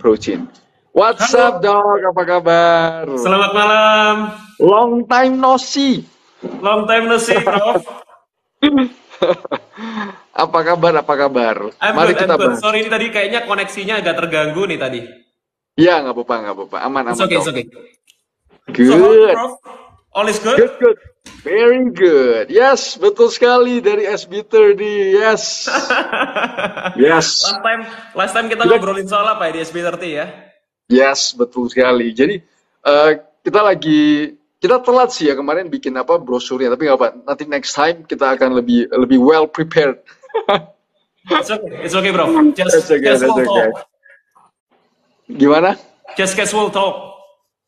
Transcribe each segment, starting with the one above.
routine. What's up, Halo, dog? Apa kabar? selamat malam. Long time no see. Long time no see, Prof. Apa kabar? Apa kabar? I'm Mari good, I'm kita good. bahas. Sorry, ini tadi kayaknya koneksinya agak terganggu nih tadi. Ya, nggak apa-apa, nggak apa-apa. Aman, It's aman, okay, it's dog. okay. So, how are you, Good, Prof? All is good? good, good. Very good. Yes, betul sekali dari SB30. Yes, yes. last time, last time kita Kita, ngobrolin soal apa ya di SB30 ya? yes, betul sekali. Jadi kita kita telat sih ya kemarin bikin apa brosurnya, tapi nggak apa. Nanti next time kita akan lebih lebih well prepared. It's okay, Prof. That's Just okay, that's casual okay. talk. Gimana? Just casual talk.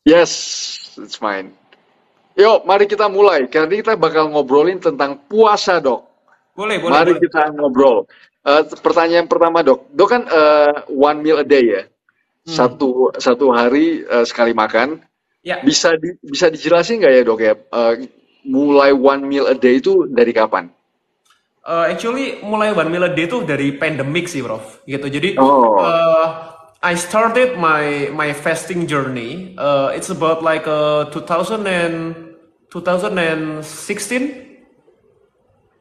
Yes, it's fine. Yuk, mari kita mulai. Kali ini kita bakal ngobrolin tentang puasa, Dok. Boleh, boleh, Mari boleh. kita ngobrol. Pertanyaan pertama, Dok. Dok kan one meal a day ya. Hmm. Satu hari sekali makan. Ya, Bisa dijelasin nggak ya, Dok ya? Mulai one meal a day itu dari kapan? actually mulai one meal a day tuh dari pandemic sih, Prof. Gitu. Jadi, Oh, I started my fasting journey. It's about like 2016,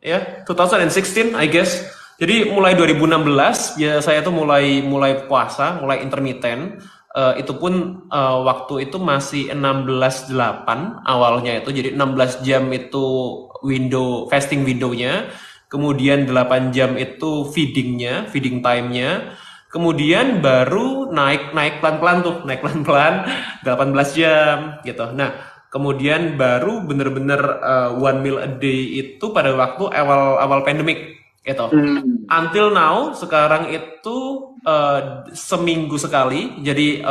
ya, 2016 I guess. Jadi mulai 2016 ya saya tuh mulai mulai puasa, mulai intermittent. Itu pun waktu itu masih 16/8 awalnya itu. Jadi 16 jam itu fasting windownya. Kemudian 8 jam itu feeding time-nya. Kemudian baru naik naik pelan-pelan tuh, naik pelan-pelan 18 jam gitu. Nah, kemudian baru bener-bener one meal a day itu pada waktu awal-awal pandemic gitu. hmm. Until now sekarang itu seminggu sekali. Jadi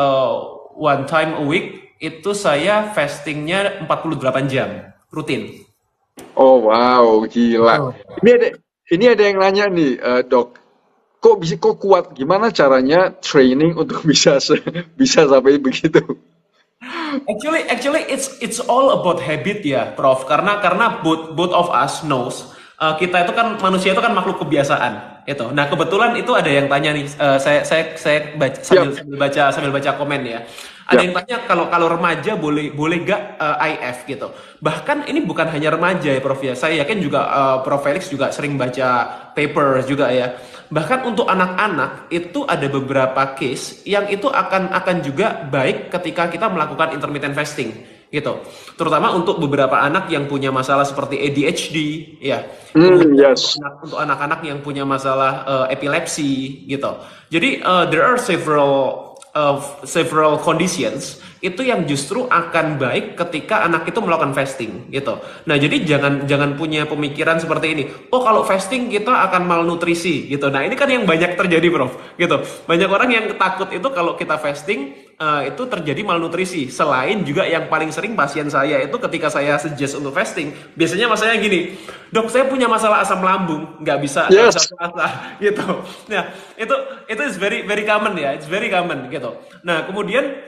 one time a week itu saya fastingnya 48 jam rutin. Oh wow, gila. Betul. Ini ada ini ada yang nanya nih, Dok. Kok kuat? Gimana caranya training untuk bisa sampai begitu? Actually, it's all about habit ya, Prof. Karena both both of us knows kita itu kan manusia itu kan makhluk kebiasaan, itu. Nah kebetulan itu ada yang tanya nih, saya baca, Siap, sambil baca komen ya. Ada siap. yang tanya kalau kalau remaja boleh boleh gak IF gitu. Bahkan ini bukan hanya remaja ya, Prof ya. Saya yakin juga Prof Felix juga sering baca paper juga ya. Bahkan untuk anak-anak itu ada beberapa case yang itu akan juga baik ketika kita melakukan intermittent fasting gitu. Terutama untuk beberapa anak yang punya masalah seperti ADHD ya. Kemudian Yes. untuk anak-anak yang punya masalah epilepsi gitu. Jadi there are several conditions itu yang justru akan baik ketika anak itu melakukan fasting gitu. Nah, jadi jangan punya pemikiran seperti ini. Oh, kalau fasting kita akan malnutrisi gitu. Nah, ini kan yang banyak terjadi, Prof. Gitu. Banyak orang yang takut itu kalau kita fasting itu terjadi malnutrisi. Selain juga yang paling sering pasien saya itu ketika saya suggest untuk fasting, biasanya masalahnya gini, dok saya punya masalah asam lambung, nggak bisa Yes. puasa gitu. Nah itu is very very common ya, it's very common gitu. Nah kemudian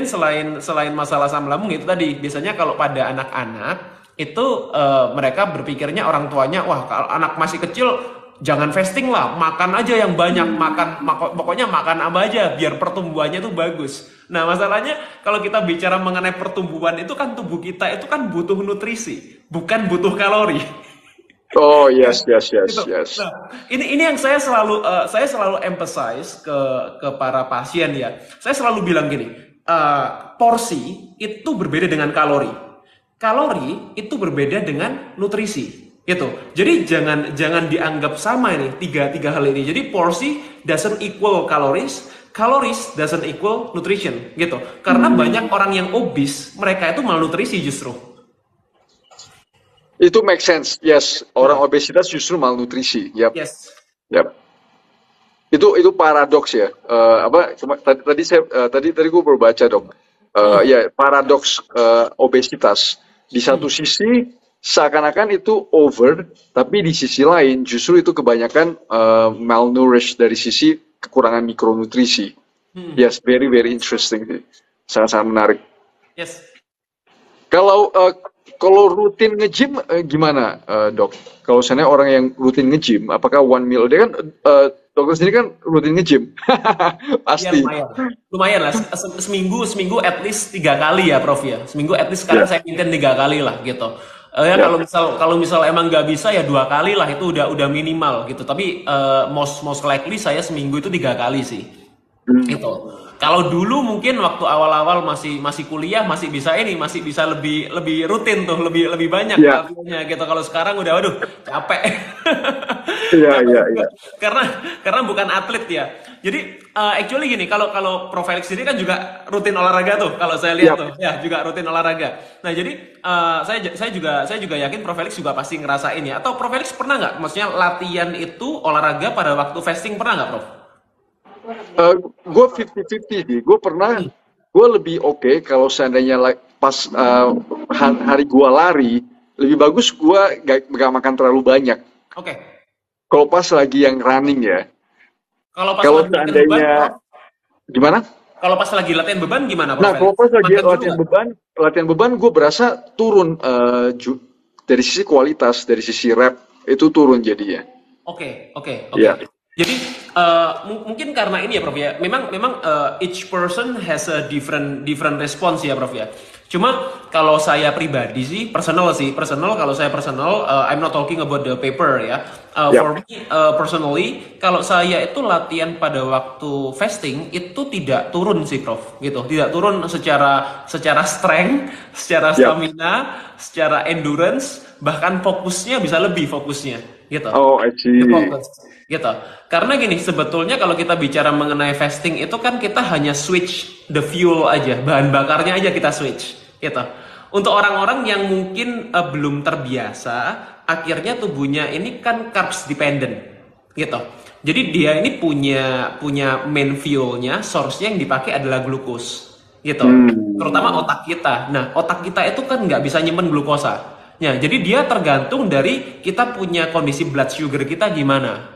selain masalah asam lambung itu tadi, biasanya kalau pada anak-anak itu mereka berpikirnya orang tuanya, wah kalau anak masih kecil jangan fasting lah, makan aja yang banyak, pokoknya makan apa aja biar pertumbuhannya tuh bagus. Nah masalahnya kalau kita bicara mengenai pertumbuhan itu kan tubuh kita itu kan butuh nutrisi, bukan butuh kalori. Oh, yes, yes, Gitu. yes, yes. Nah, ini yang saya selalu emphasize ke para pasien ya. Saya selalu bilang gini, porsi itu berbeda dengan kalori. Kalori itu berbeda dengan nutrisi. Gitu. Jadi jangan dianggap sama ini tiga tiga hal ini. Jadi porsi doesn't equal calories, calories doesn't equal nutrition. Gitu. Karena banyak orang yang obese, mereka itu malnutrisi justru. Itu make sense. Yes, orang Gitu. obesitas justru malnutrisi. Yap, Yes. yap. Itu paradoks ya. Tadi gue baru baca, Dok. Hmm. Ya, paradoks obesitas. Di satu Hmm. sisi seakan-akan itu over, tapi di sisi lain justru itu kebanyakan malnourished dari sisi kekurangan mikronutrisi. Hmm. Yes, very very interesting sih. Sangat-sangat menarik. Yes. Kalau rutin nge-gym gimana, Dok? Kalau misalnya orang yang rutin nge-gym, apakah one meal a day kan dokter sendiri kan rutin nge-gym. Ya Pasti. lumayan, lumayan lah. Seminggu at least 3 kali ya, Prof ya. Seminggu at least sekarang Ya. saya maintain 3 kali lah gitu. Ya Ya. kalau misal emang nggak bisa ya 2 kali lah itu udah minimal gitu. Tapi most likely saya seminggu itu 3 kali sih. Hmm. Gitu. Kalau dulu mungkin waktu awal-awal masih kuliah masih bisa lebih lebih rutin tuh, lebih banyak Ya. kardionya gitu. Kalau sekarang udah waduh capek. Iya, Capek iya, juga. iya. Karena bukan atlet ya. Jadi actually gini, kalau kalau Prof Felix sendiri kan juga rutin olahraga tuh. Kalau saya lihat Ya. tuh, ya juga rutin olahraga. Nah, jadi saya juga yakin Prof Felix juga pasti ngerasain ya. Atau Prof Felix pernah nggak maksudnya latihan itu olahraga pada waktu fasting pernah nggak, Prof? Gue 50-50 sih. Gue lebih oke kalau seandainya pas hari gue lari, lebih bagus gue gak makan terlalu banyak. Oke. Kalau pas lagi yang running ya. Kalau pas Kalau lagi latihan beban, Prof? seandainya gimana? Kalau pas lagi latihan beban gimana, Prof Nah, Felix? kalau pas lagi Makan dulu nggak? latihan beban gue berasa turun dari sisi kualitas, dari sisi rep itu turun jadinya. Oke, oke, oke. Ya, Jadi mungkin karena ini ya, Prof ya. Memang each person has a different response ya, Prof ya. Cuma kalau saya pribadi personal kalau saya personal, I'm not talking about the paper ya. ya, For me personally, kalau saya itu latihan pada waktu fasting itu tidak turun sih, Prof. Gitu. Tidak turun secara strength, secara ya. stamina, secara endurance, bahkan fokusnya bisa lebih fokusnya gitu. Oh, I The see. focus gitu. Karena gini, sebetulnya kalau kita bicara mengenai fasting itu kan kita hanya switch the fuel aja, bahan bakarnya aja kita switch gitu. Untuk orang-orang yang mungkin belum terbiasa, akhirnya tubuhnya ini kan carbs dependent gitu. Jadi dia ini punya main fuelnya, source-nya yang dipakai adalah glukos gitu. Terutama Hmm. otak kita. Nah, otak kita itu kan nggak bisa nyimpen glukosa. Ya, jadi dia tergantung dari kita punya kondisi blood sugar kita gimana,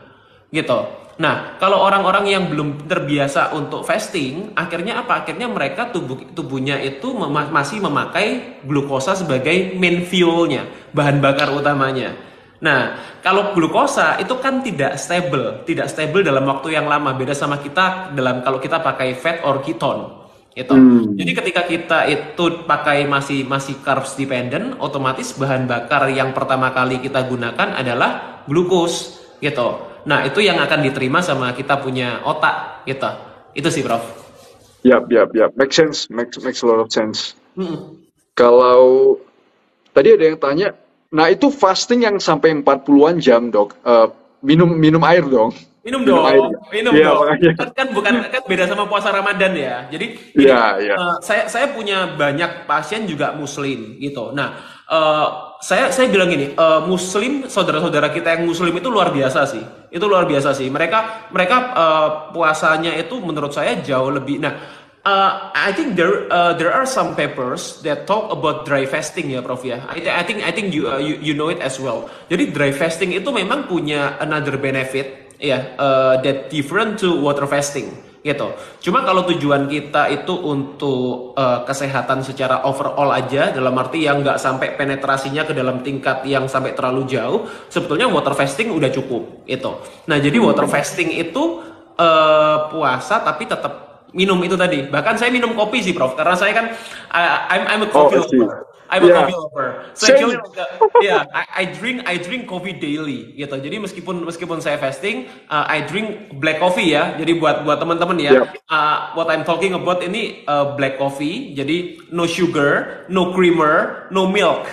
gitu. Nah, kalau orang-orang yang belum terbiasa untuk fasting, akhirnya apa? Akhirnya mereka tubuhnya itu masih memakai glukosa sebagai main fuelnya, bahan bakar utamanya. Nah, kalau glukosa itu kan tidak stable dalam waktu yang lama. Beda sama kita kalau kita pakai fat or ketone. Gitu. Jadi Hmm. ketika kita itu pakai masih carbs dependent, otomatis bahan bakar yang pertama kali kita gunakan adalah glukos gitu. Nah, itu yang akan diterima sama kita punya otak gitu. Itu sih, Prof. Yap, yap, yap. Make sense. Makes a lot of sense. Mm-mm. Kalau tadi ada yang tanya, nah itu fasting yang sampai 40-an jam, Dok. Minum air dong. Minum Minum air. dong, minum Iya, dong. makanya. Kan beda sama puasa Ramadan ya. Jadi gini, Iya, iya. saya punya banyak pasien juga Muslim gitu. Nah, saya bilang gini, Muslim saudara-saudara kita yang Muslim itu luar biasa sih. Itu luar biasa sih. Mereka puasanya itu menurut saya jauh lebih. Nah, I think there are some papers that talk about dry fasting ya, Prof ya. I think you know it as well. Jadi dry fasting itu memang punya another benefit ya, that different to water fasting gitu. Cuma kalau tujuan kita itu untuk kesehatan secara overall aja, dalam arti yang nggak sampai penetrasinya ke dalam tingkat yang sampai terlalu jauh, sebetulnya water fasting udah cukup itu. Nah, jadi water fasting itu puasa tapi tetap minum itu tadi. Bahkan saya minum kopi sih, Prof. Karena saya kan I'm a Oh, coffee I see. lover. I'm a Yeah. coffee lover. So Same. actually, yeah, I drink coffee daily gitu. Jadi meskipun saya fasting, I drink black coffee ya. Jadi buat teman-teman ya, Yep. what I'm talking about ini black coffee. Jadi no sugar, no creamer, no milk.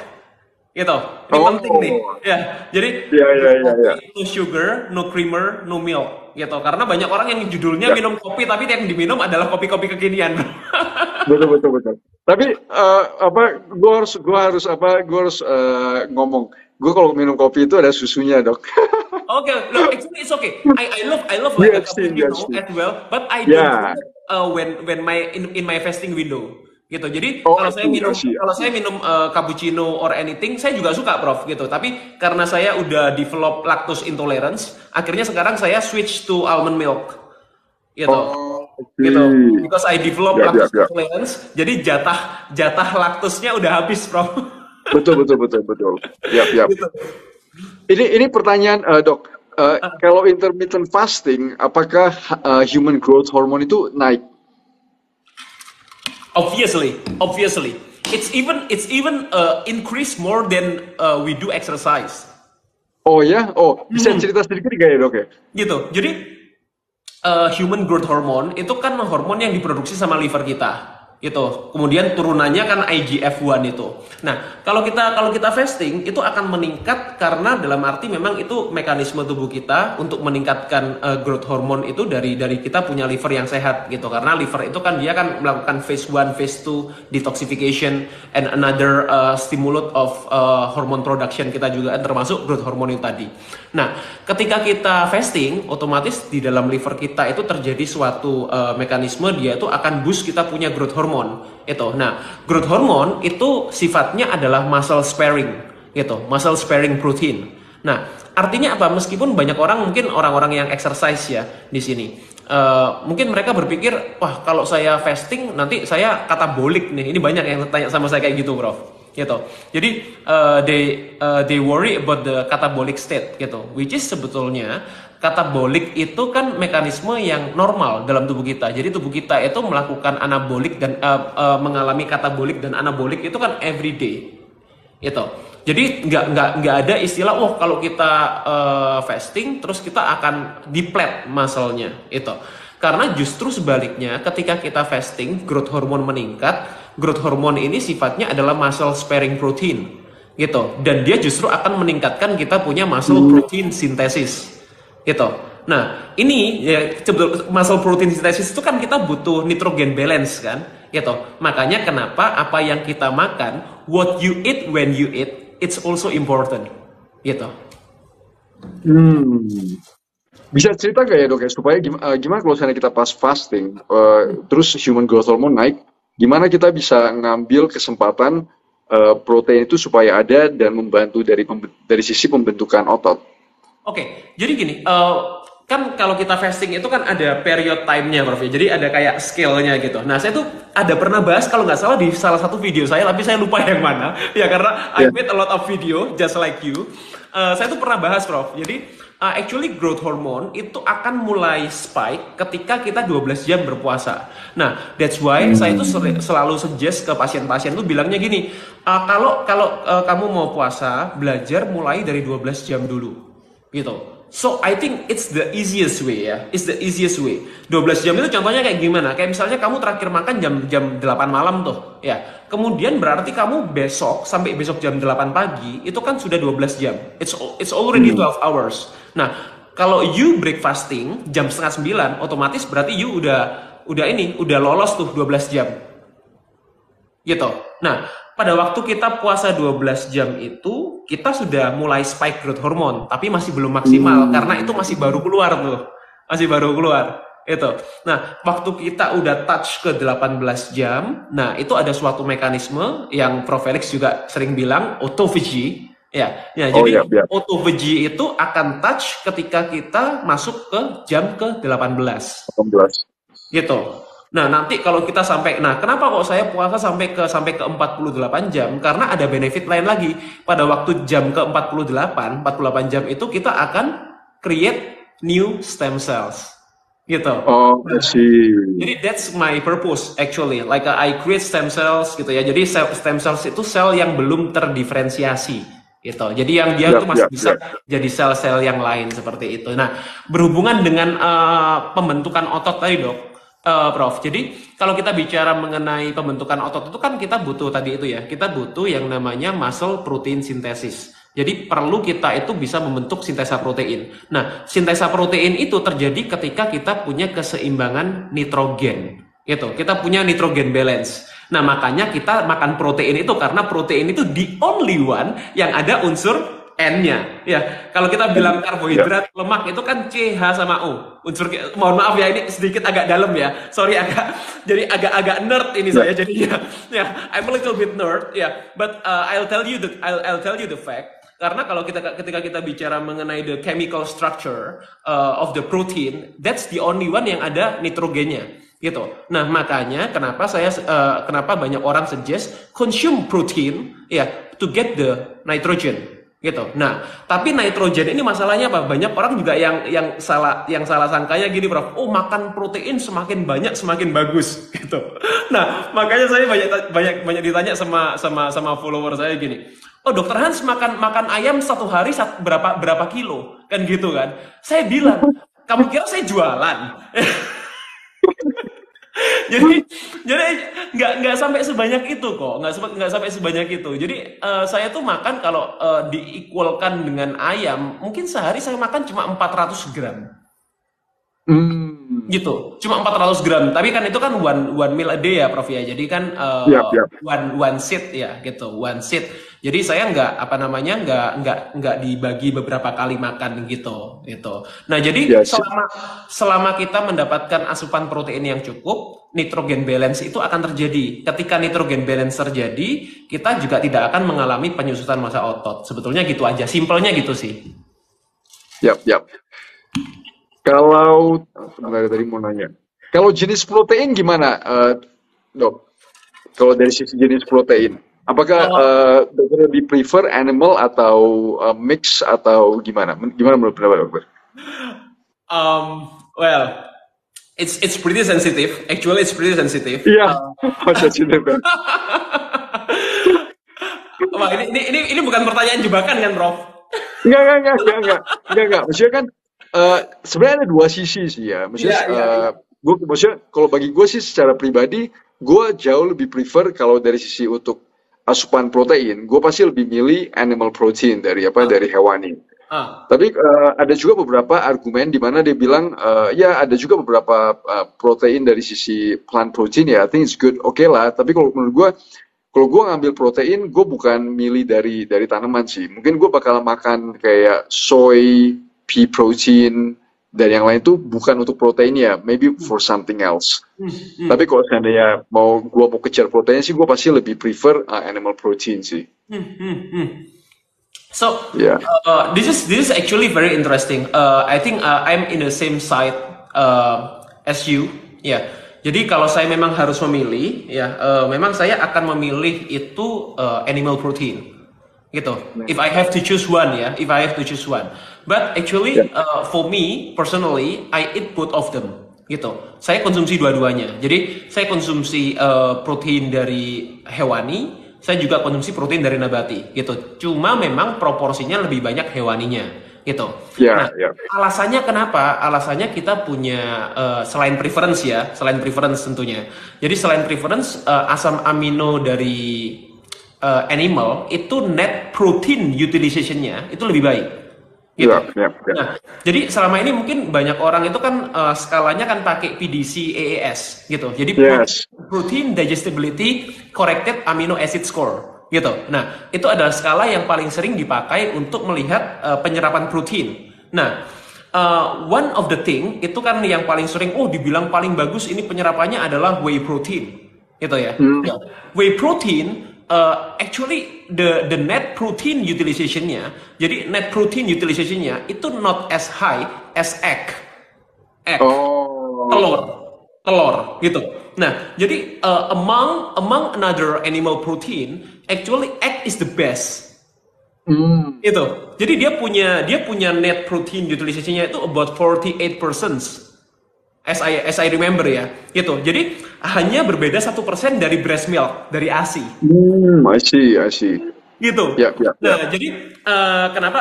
Gitu. Ini Oh. penting nih. Ya, jadi Iya, iya, iya, iya. no sugar, no creamer, no milk. Gitu. Karena banyak orang yang judulnya Ya. minum kopi tapi yang diminum adalah kopi-kopi kekinian. Betul. Tapi gue harus ngomong. Gue kalau minum kopi itu ada susunya, Dok. Okay, look, actually it's okay. I love like a Yes, yes, cappuccino yes. as well, but I don't Yeah. drink it, when in my fasting window gitu. Jadi Oh, kalau I saya see, minum I see. kalau saya minum cappuccino or anything, saya juga suka, Prof gitu. Tapi karena saya udah develop lactose intolerance, akhirnya sekarang saya switch to almond milk gitu. Oh, I Gitu. see. Because I develop Yap, lactose yap. intolerance, jadi jatah laktosnya udah habis, Prof. Betul. Yap. Gitu. Ini pertanyaan, Dok. Kalau intermittent fasting, apakah human growth hormone itu naik? Obviously, it's even increase more than we do exercise. Oh ya, bisa cerita sedikit nggak ya dok ya? Gitu. Jadi human growth hormone itu kan hormon yang diproduksi sama liver kita. Gitu. Kemudian turunannya kan IGF-1 itu. Nah, kalau kita fasting itu akan meningkat karena dalam arti memang itu mekanisme tubuh kita untuk meningkatkan growth hormone itu dari kita punya liver yang sehat gitu. Karena liver itu kan dia kan melakukan phase 1, phase 2 detoxification and another stimulus of hormone production kita juga termasuk growth hormone itu tadi. Nah, ketika kita fasting, otomatis di dalam liver kita itu terjadi suatu mekanisme dia itu akan boost kita punya growth hormone itu. Nah, growth hormone itu sifatnya adalah muscle sparing gitu, muscle sparing protein. Nah, artinya apa? Meskipun banyak orang mungkin orang-orang yang exercise ya di sini, mungkin mereka berpikir, wah kalau saya fasting nanti saya katabolik nih. Ini banyak yang tanya sama saya kayak gitu, Prof. Gitu. Jadi they worry about the catabolic state gitu, which is sebetulnya katabolik itu kan mekanisme yang normal dalam tubuh kita. Jadi tubuh kita itu melakukan anabolik dan mengalami katabolik dan anabolik itu kan everyday. Gitu. Jadi nggak ada istilah kalau kita fasting terus kita akan deplet muscle-nya itu. Karena justru sebaliknya ketika kita fasting growth hormone meningkat, growth hormone ini sifatnya adalah muscle sparing protein gitu, dan dia justru akan meningkatkan kita punya muscle protein synthesis gitu. Nah ini ya, muscle protein synthesis itu kan kita butuh nitrogen balance kan gitu. Makanya kenapa apa yang kita makan, what you eat when you eat, it's also important gitu. Bisa cerita nggak ya dok ya, supaya gimana kalau misalnya kita pas fasting, terus human growth hormone naik, gimana kita bisa ngambil kesempatan protein itu supaya ada dan membantu dari sisi pembentukan otot? Oke, jadi gini, kan kalau kita fasting itu kan ada period time-nya, Prof. Jadi ada kayak scale-nya gitu. Nah, saya tuh ada pernah bahas kalau nggak salah di salah satu video saya, tapi saya lupa yang mana. Ya karena I made a lot of video just like you. Saya tuh pernah bahas, Prof. Jadi actually growth hormone itu akan mulai spike ketika kita 12 jam berpuasa. Nah, that's why saya tuh selalu suggest ke pasien-pasien tuh bilangnya gini, kalau kamu mau puasa, belajar mulai dari 12 jam dulu. Gitu. So I think it's the easiest way ya. It's the easiest way. 12 jam itu contohnya kayak gimana? Kayak misalnya kamu terakhir makan jam 8 malam tuh, ya. Kemudian berarti kamu sampai besok jam 8 pagi itu kan sudah 12 jam. It's already 12 hours. Nah, kalau you break fasting jam setengah 9, otomatis berarti you udah lolos tuh 12 jam. Gitu. Nah, pada waktu kita puasa 12 jam itu, kita sudah mulai spike growth hormone, tapi masih belum maksimal, karena itu masih baru keluar tuh. Masih baru keluar. Itu. Nah, waktu kita udah touch ke 18 jam, nah itu ada suatu mekanisme yang Prof. Felix juga sering bilang, autophagy. Jadi autophagy itu akan touch ketika kita masuk ke jam ke-18. Gitu. Nah, nanti kalau kita kenapa kok saya puasa sampai ke 48 jam? Karena ada benefit lain lagi. Pada waktu jam ke-48 jam itu kita akan create new stem cells. Gitu. Oh, sih. Jadi that's my purpose actually. Like I create stem cells gitu ya. Jadi stem cells itu sel yang belum terdiferensiasi gitu. Jadi yang dia itu masih bisa jadi sel-sel yang lain seperti itu. Nah, berhubungan dengan pembentukan otot tadi, Dok. Prof. Jadi kalau kita bicara mengenai pembentukan otot itu kan kita butuh tadi itu ya. Kita butuh yang namanya muscle protein synthesis. Jadi perlu kita itu bisa membentuk sintesa protein. Nah, sintesa protein itu terjadi ketika kita punya keseimbangan nitrogen. Gitu. Kita punya nitrogen balance. Nah, makanya kita makan protein itu karena protein itu the only one yang ada unsur N-nya. Ya, kalau kita bilang karbohidrat, lemak itu kan C, H sama O. Unsur, mohon maaf ya, ini sedikit agak dalam ya. Sorry jadi agak nerd ini saya jadinya. Ya, I'm a little bit nerd ya. But I'll tell you the fact. Karena kalau ketika kita bicara mengenai the chemical structure of the protein, that's the only one yang ada nitrogennya. Gitu. Nah, makanya kenapa banyak orang suggest consume protein ya to get the nitrogen. gitu. Nah, tapi nitrogen ini masalahnya apa? Banyak orang juga yang salah sangkanya gini, Prof. Oh, makan protein semakin banyak semakin bagus, gitu. Nah, makanya saya banyak ditanya sama follower saya gini. Oh, Dokter Hans makan ayam satu hari berapa kilo, kan gitu kan? Saya bilang, kamu kira saya jualan? jadi jadi nggak sampai sebanyak itu kok, nggak sampai sebanyak itu. Jadi saya tuh makan kalau diikualkan dengan ayam mungkin sehari saya makan cuma 400 gram Hmm. gitu, cuma 400 gram. Tapi kan itu kan one meal a day ya, Prof ya. Jadi kan Yap, yap. one seat ya gitu, one seat. Jadi saya nggak dibagi beberapa kali makan gitu. Nah, jadi Ya, selama kita mendapatkan asupan protein yang cukup, nitrogen balance itu akan terjadi. Ketika nitrogen balance terjadi, kita juga tidak akan mengalami penyusutan massa otot. Sebetulnya gitu aja, simpelnya gitu sih. yap, yap. Kalau sebenarnya tadi mau nanya, kalau jenis protein gimana, dok? Kalau dari sisi jenis protein, apakah dokter lebih prefer animal atau mix atau gimana? Gimana menurut pendapat dokter? Well, it's pretty sensitive. Actually, it's pretty sensitive. Iya, sensitif kan? Wah, ini bukan pertanyaan jebakan kan, Prof? Enggak. Maksudnya kan sebenarnya ada dua sisi sih ya. Maksudnya, maksudnya kalau bagi gue sih secara pribadi, gue jauh lebih prefer kalau dari sisi untuk asupan protein, gue pasti lebih milih animal protein dari hewani. Tapi ada juga beberapa argumen di mana dia bilang ya ada juga beberapa protein dari sisi plant protein ya, I think it's good, oke lah. Tapi kalau menurut gue, kalau gue ngambil protein, gue bukan milih dari tanaman sih. Mungkin gue bakal makan kayak soy, pea protein, dan yang lain itu bukan untuk protein ya, maybe for something else. Tapi kalau seandainya gue mau kejar protein sih, gue pasti lebih prefer animal protein sih. So Yeah. This is actually very interesting. I think I'm in the same side as you. Ya. Jadi kalau saya memang harus memilih, ya, memang saya akan memilih itu animal protein, gitu. If I have to choose one, ya, if I have to choose one. But actually, for me personally, I eat both of them, gitu. Saya konsumsi dua-duanya. Jadi saya konsumsi protein dari hewani, saya juga konsumsi protein dari nabati, gitu. Cuma memang proporsinya lebih banyak hewaninya, gitu. Yeah, Nah, alasannya kenapa? Alasannya kita punya selain preference tentunya. Jadi selain preference, asam amino dari animal itu net protein utilization-nya itu lebih baik. Gitu. Yeah. Nah, jadi selama ini mungkin banyak orang itu kan skalanya kan pakai PDC AAS gitu. Jadi Protein Digestibility Corrected Amino Acid Score gitu. Nah, itu adalah skala yang paling sering dipakai untuk melihat penyerapan protein. Nah, one of the thing itu kan yang paling sering dibilang paling bagus ini penyerapannya adalah whey protein. Gitu ya. Whey protein actually the net protein utilization-nya, jadi net protein utilization-nya itu not as high as egg, telur gitu. Nah, jadi among another animal protein, actually egg is the best. Gitu. Jadi dia punya net protein utilization-nya itu about 48%. As I remember ya, gitu. Jadi hanya berbeda 1% dari breast milk, dari ASI. I see. Gitu. Yeah. Nah, jadi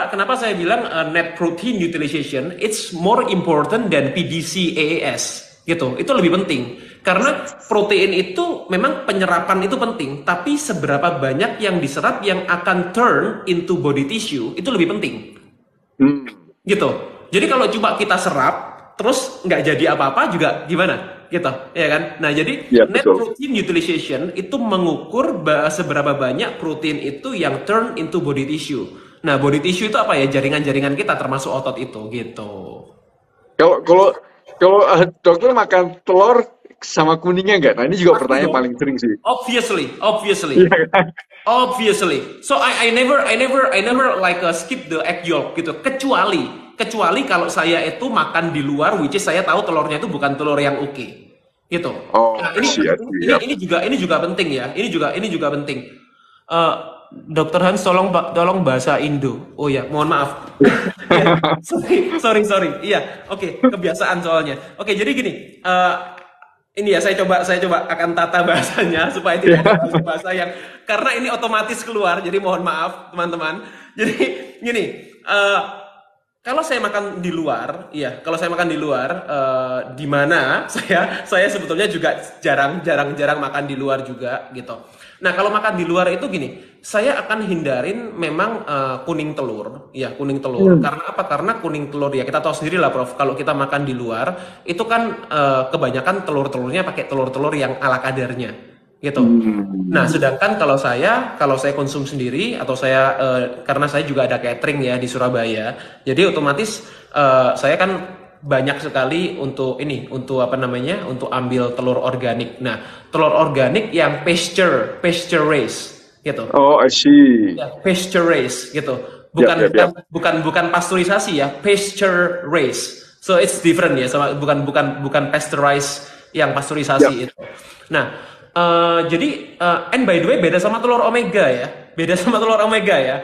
kenapa saya bilang net protein utilization it's more important than PDC AAS, gitu. Itu lebih penting karena protein itu memang penyerapan itu penting, tapi seberapa banyak yang diserap yang akan turn into body tissue itu lebih penting. Gitu. Jadi kalau cuma kita serap terus nggak jadi apa-apa juga gimana gitu ya kan. Nah, jadi net protein utilization itu mengukur seberapa banyak protein itu yang turn into body tissue. Nah, body tissue itu apa ya, jaringan-jaringan kita termasuk otot itu gitu. Kalau dokter makan telur sama kuningnya nggak? Nah, ini juga pertanyaan paling sering sih. Obviously. So I never like skip the egg yolk gitu, kecuali kalau saya itu makan di luar, which is saya tahu telurnya itu bukan telur yang oke, gitu. Nah, ini juga penting ya. Ini juga penting. Dokter Hans, tolong bahasa Indo. Oh ya, mohon maaf. Ya, sorry. Iya, oke, kebiasaan soalnya. Oke, jadi gini, ini ya saya coba akan tata bahasanya supaya tidak ada bahasa yang karena ini otomatis keluar. Jadi mohon maaf teman-teman. Jadi gini, eh, kalau saya makan di luar, iya, kalau saya makan di luar, di mana saya sebetulnya juga jarang makan di luar juga gitu. Nah, kalau makan di luar itu gini, saya akan hindarin memang kuning telur, ya kuning telur. Hmm. Karena apa? Karena kuning telur ya kita tahu sendiri lah, Prof. Kalau kita makan di luar, itu kan kebanyakan telur-telurnya pakai telur-telur yang ala kadarnya, gitu. Nah, Hmm. sedangkan kalau saya konsum sendiri atau karena saya juga ada catering ya di Surabaya, jadi otomatis saya kan banyak sekali untuk apa namanya, untuk ambil telur organik. Nah, telur organik yang pasture raised gitu. Oh, I see. Ya, pasture raised gitu. Yap, Bukan yap, bukan yap. bukan bukan pasteurisasi ya, pasture raised. So it's different ya, sama bukan pasteurized yang Yap. pasteurisasi itu. Nah, jadi and by the way beda sama telur omega ya. Beda sama telur omega ya.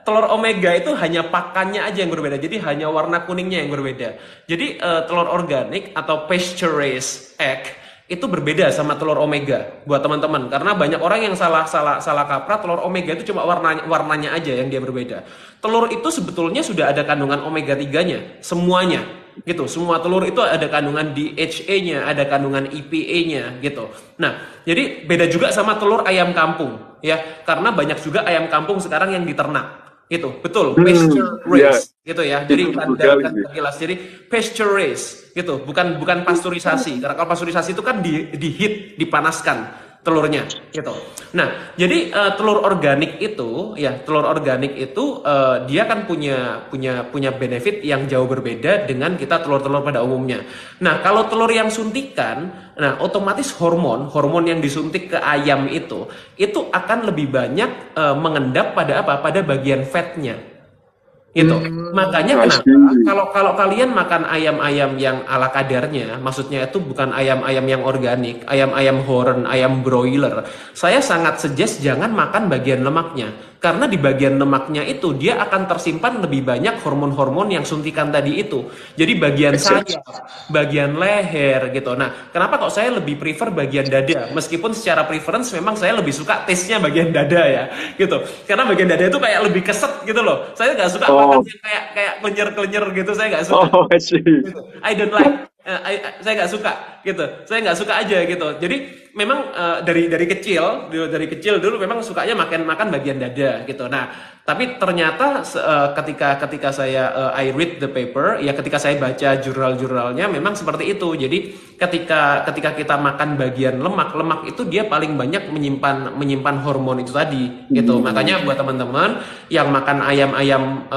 Telur omega itu hanya pakannya aja yang berbeda. Jadi hanya warna kuningnya yang berbeda. Jadi telur organik atau pasture raised egg itu berbeda sama telur omega buat teman-teman karena banyak orang yang salah kaprah telur omega itu cuma warnanya aja yang dia berbeda. Telur itu sebetulnya sudah ada kandungan omega 3-nya semuanya gitu. Semua telur itu ada kandungan DHA-nya, ada kandungan EPA-nya gitu. Nah, jadi beda juga sama telur ayam kampung ya karena banyak juga ayam kampung sekarang yang diternak gitu, betul, pasture Ya, raised gitu ya. itu Jadi betul dari sekali sih. jelas. Jadi pasture raised gitu, bukan pasteurisasi. Karena kalau pasteurisasi itu kan di heat, dipanaskan telurnya gitu. Nah, jadi telur organik itu dia kan punya benefit yang jauh berbeda dengan kita telur-telur pada umumnya. Nah, kalau telur yang suntikan, nah otomatis hormon yang disuntik ke ayam itu akan lebih banyak mengendap pada apa? Pada bagian fatnya gitu. Makanya I kenapa see. kalau kalian makan ayam-ayam yang ala kadarnya, maksudnya itu bukan ayam-ayam yang organik, ayam-ayam horen, ayam broiler, saya sangat suggest jangan makan bagian lemaknya. Karena di bagian lemaknya itu dia akan tersimpan lebih banyak hormon-hormon yang suntikan tadi itu. Jadi bagian Make sense. sayap, bagian leher gitu. Nah, kenapa kok saya lebih prefer bagian dada? Meskipun secara preference memang saya lebih suka taste-nya bagian dada ya, gitu. Karena bagian dada itu kayak lebih keset gitu loh. Saya nggak suka makan Oh, yang kayak kelenyer-kelenyer gitu. Saya nggak suka. oh, I see. Gitu. I don't like. Saya nggak suka gitu. Saya nggak suka aja gitu. Jadi memang dari kecil dulu memang sukanya makan bagian dada gitu. Nah, tapi ternyata ketika saya I read the paper, ya ketika saya baca jurnal-jurnalnya memang seperti itu. Jadi ketika kita makan bagian lemak itu dia paling banyak menyimpan hormon itu tadi gitu. Makanya buat teman-teman yang makan ayam-ayam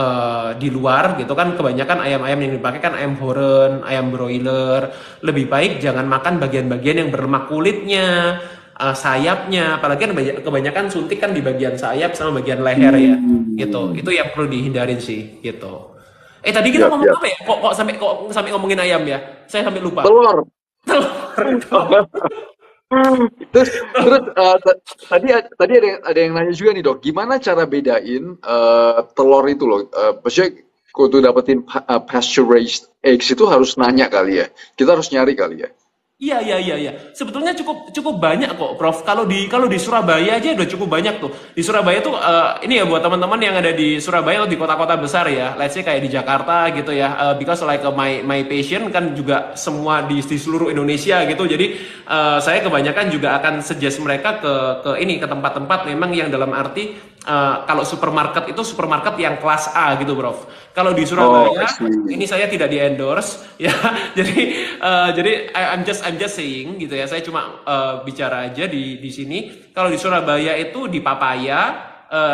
di luar gitu kan, kebanyakan ayam-ayam yang dipakai kan ayam horen, ayam broiler. Lebih baik jangan makan bagian-bagian yang berlemak kulitnya, sayapnya, apalagi kan kebanyakan suntik kan di bagian sayap sama bagian leher ya, gitu. Itu yang perlu dihindarin sih, gitu. Tadi kita Yap, ngomong yap. apa ya? Kok sampai ngomongin ayam ya? Saya sampai lupa. Telur. Telur. Terus terus tadi tadi ada yang nanya juga nih dok, gimana cara bedain telur itu loh? Maksudnya kalau tuh dapetin pasture raised eggs itu harus nanya kali ya. Kita harus nyari kali ya. Iya. Sebetulnya cukup banyak kok, Prof. Kalau di Surabaya aja udah cukup banyak tuh. Di Surabaya tuh ini ya buat teman-teman yang ada di Surabaya atau di kota-kota besar ya. Let's say kayak di Jakarta gitu ya. Because like my patient kan juga semua di seluruh Indonesia gitu. Jadi saya kebanyakan juga akan suggest mereka ke tempat-tempat memang yang dalam arti kalau supermarket itu supermarket yang kelas A gitu, Prof. Kalau di Oh, I Surabaya see. ini saya tidak di endorse ya. Jadi I'm just saying gitu ya. Saya cuma bicara aja di sini. Kalau di Surabaya itu di Papaya,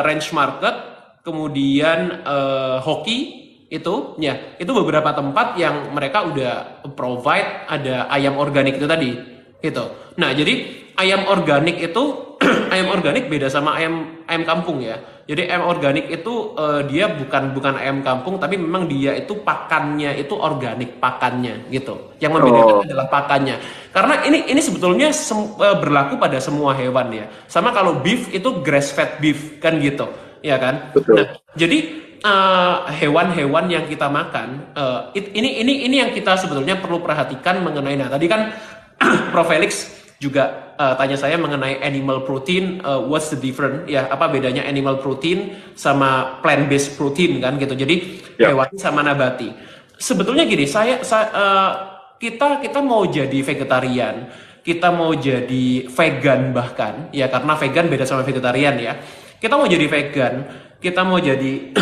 Range Market, kemudian Hoki itu ya, itu beberapa tempat yang mereka udah provide ada ayam organik itu tadi gitu. Nah, jadi ayam organik itu ayam organik beda sama ayam ayam kampung ya. Jadi ayam organik itu dia bukan ayam kampung, tapi memang dia itu pakannya itu organik pakannya gitu. Yang membedakan Oh, adalah pakannya. Karena ini sebetulnya berlaku pada semua hewan ya. Sama kalau beef itu grass fed beef kan gitu, ya kan? betul. Nah, jadi hewan-hewan yang kita makan ini yang kita sebetulnya perlu perhatikan mengenai. Nah, tadi kan Prof Felix juga tanya saya mengenai animal protein, what's the difference ya, apa bedanya animal protein sama plant based protein kan gitu. Jadi Ya, hewani sama nabati. Sebetulnya gini, kita mau jadi vegetarian, kita mau jadi vegan bahkan ya, karena vegan beda sama vegetarian ya. Kita mau jadi vegan, kita mau jadi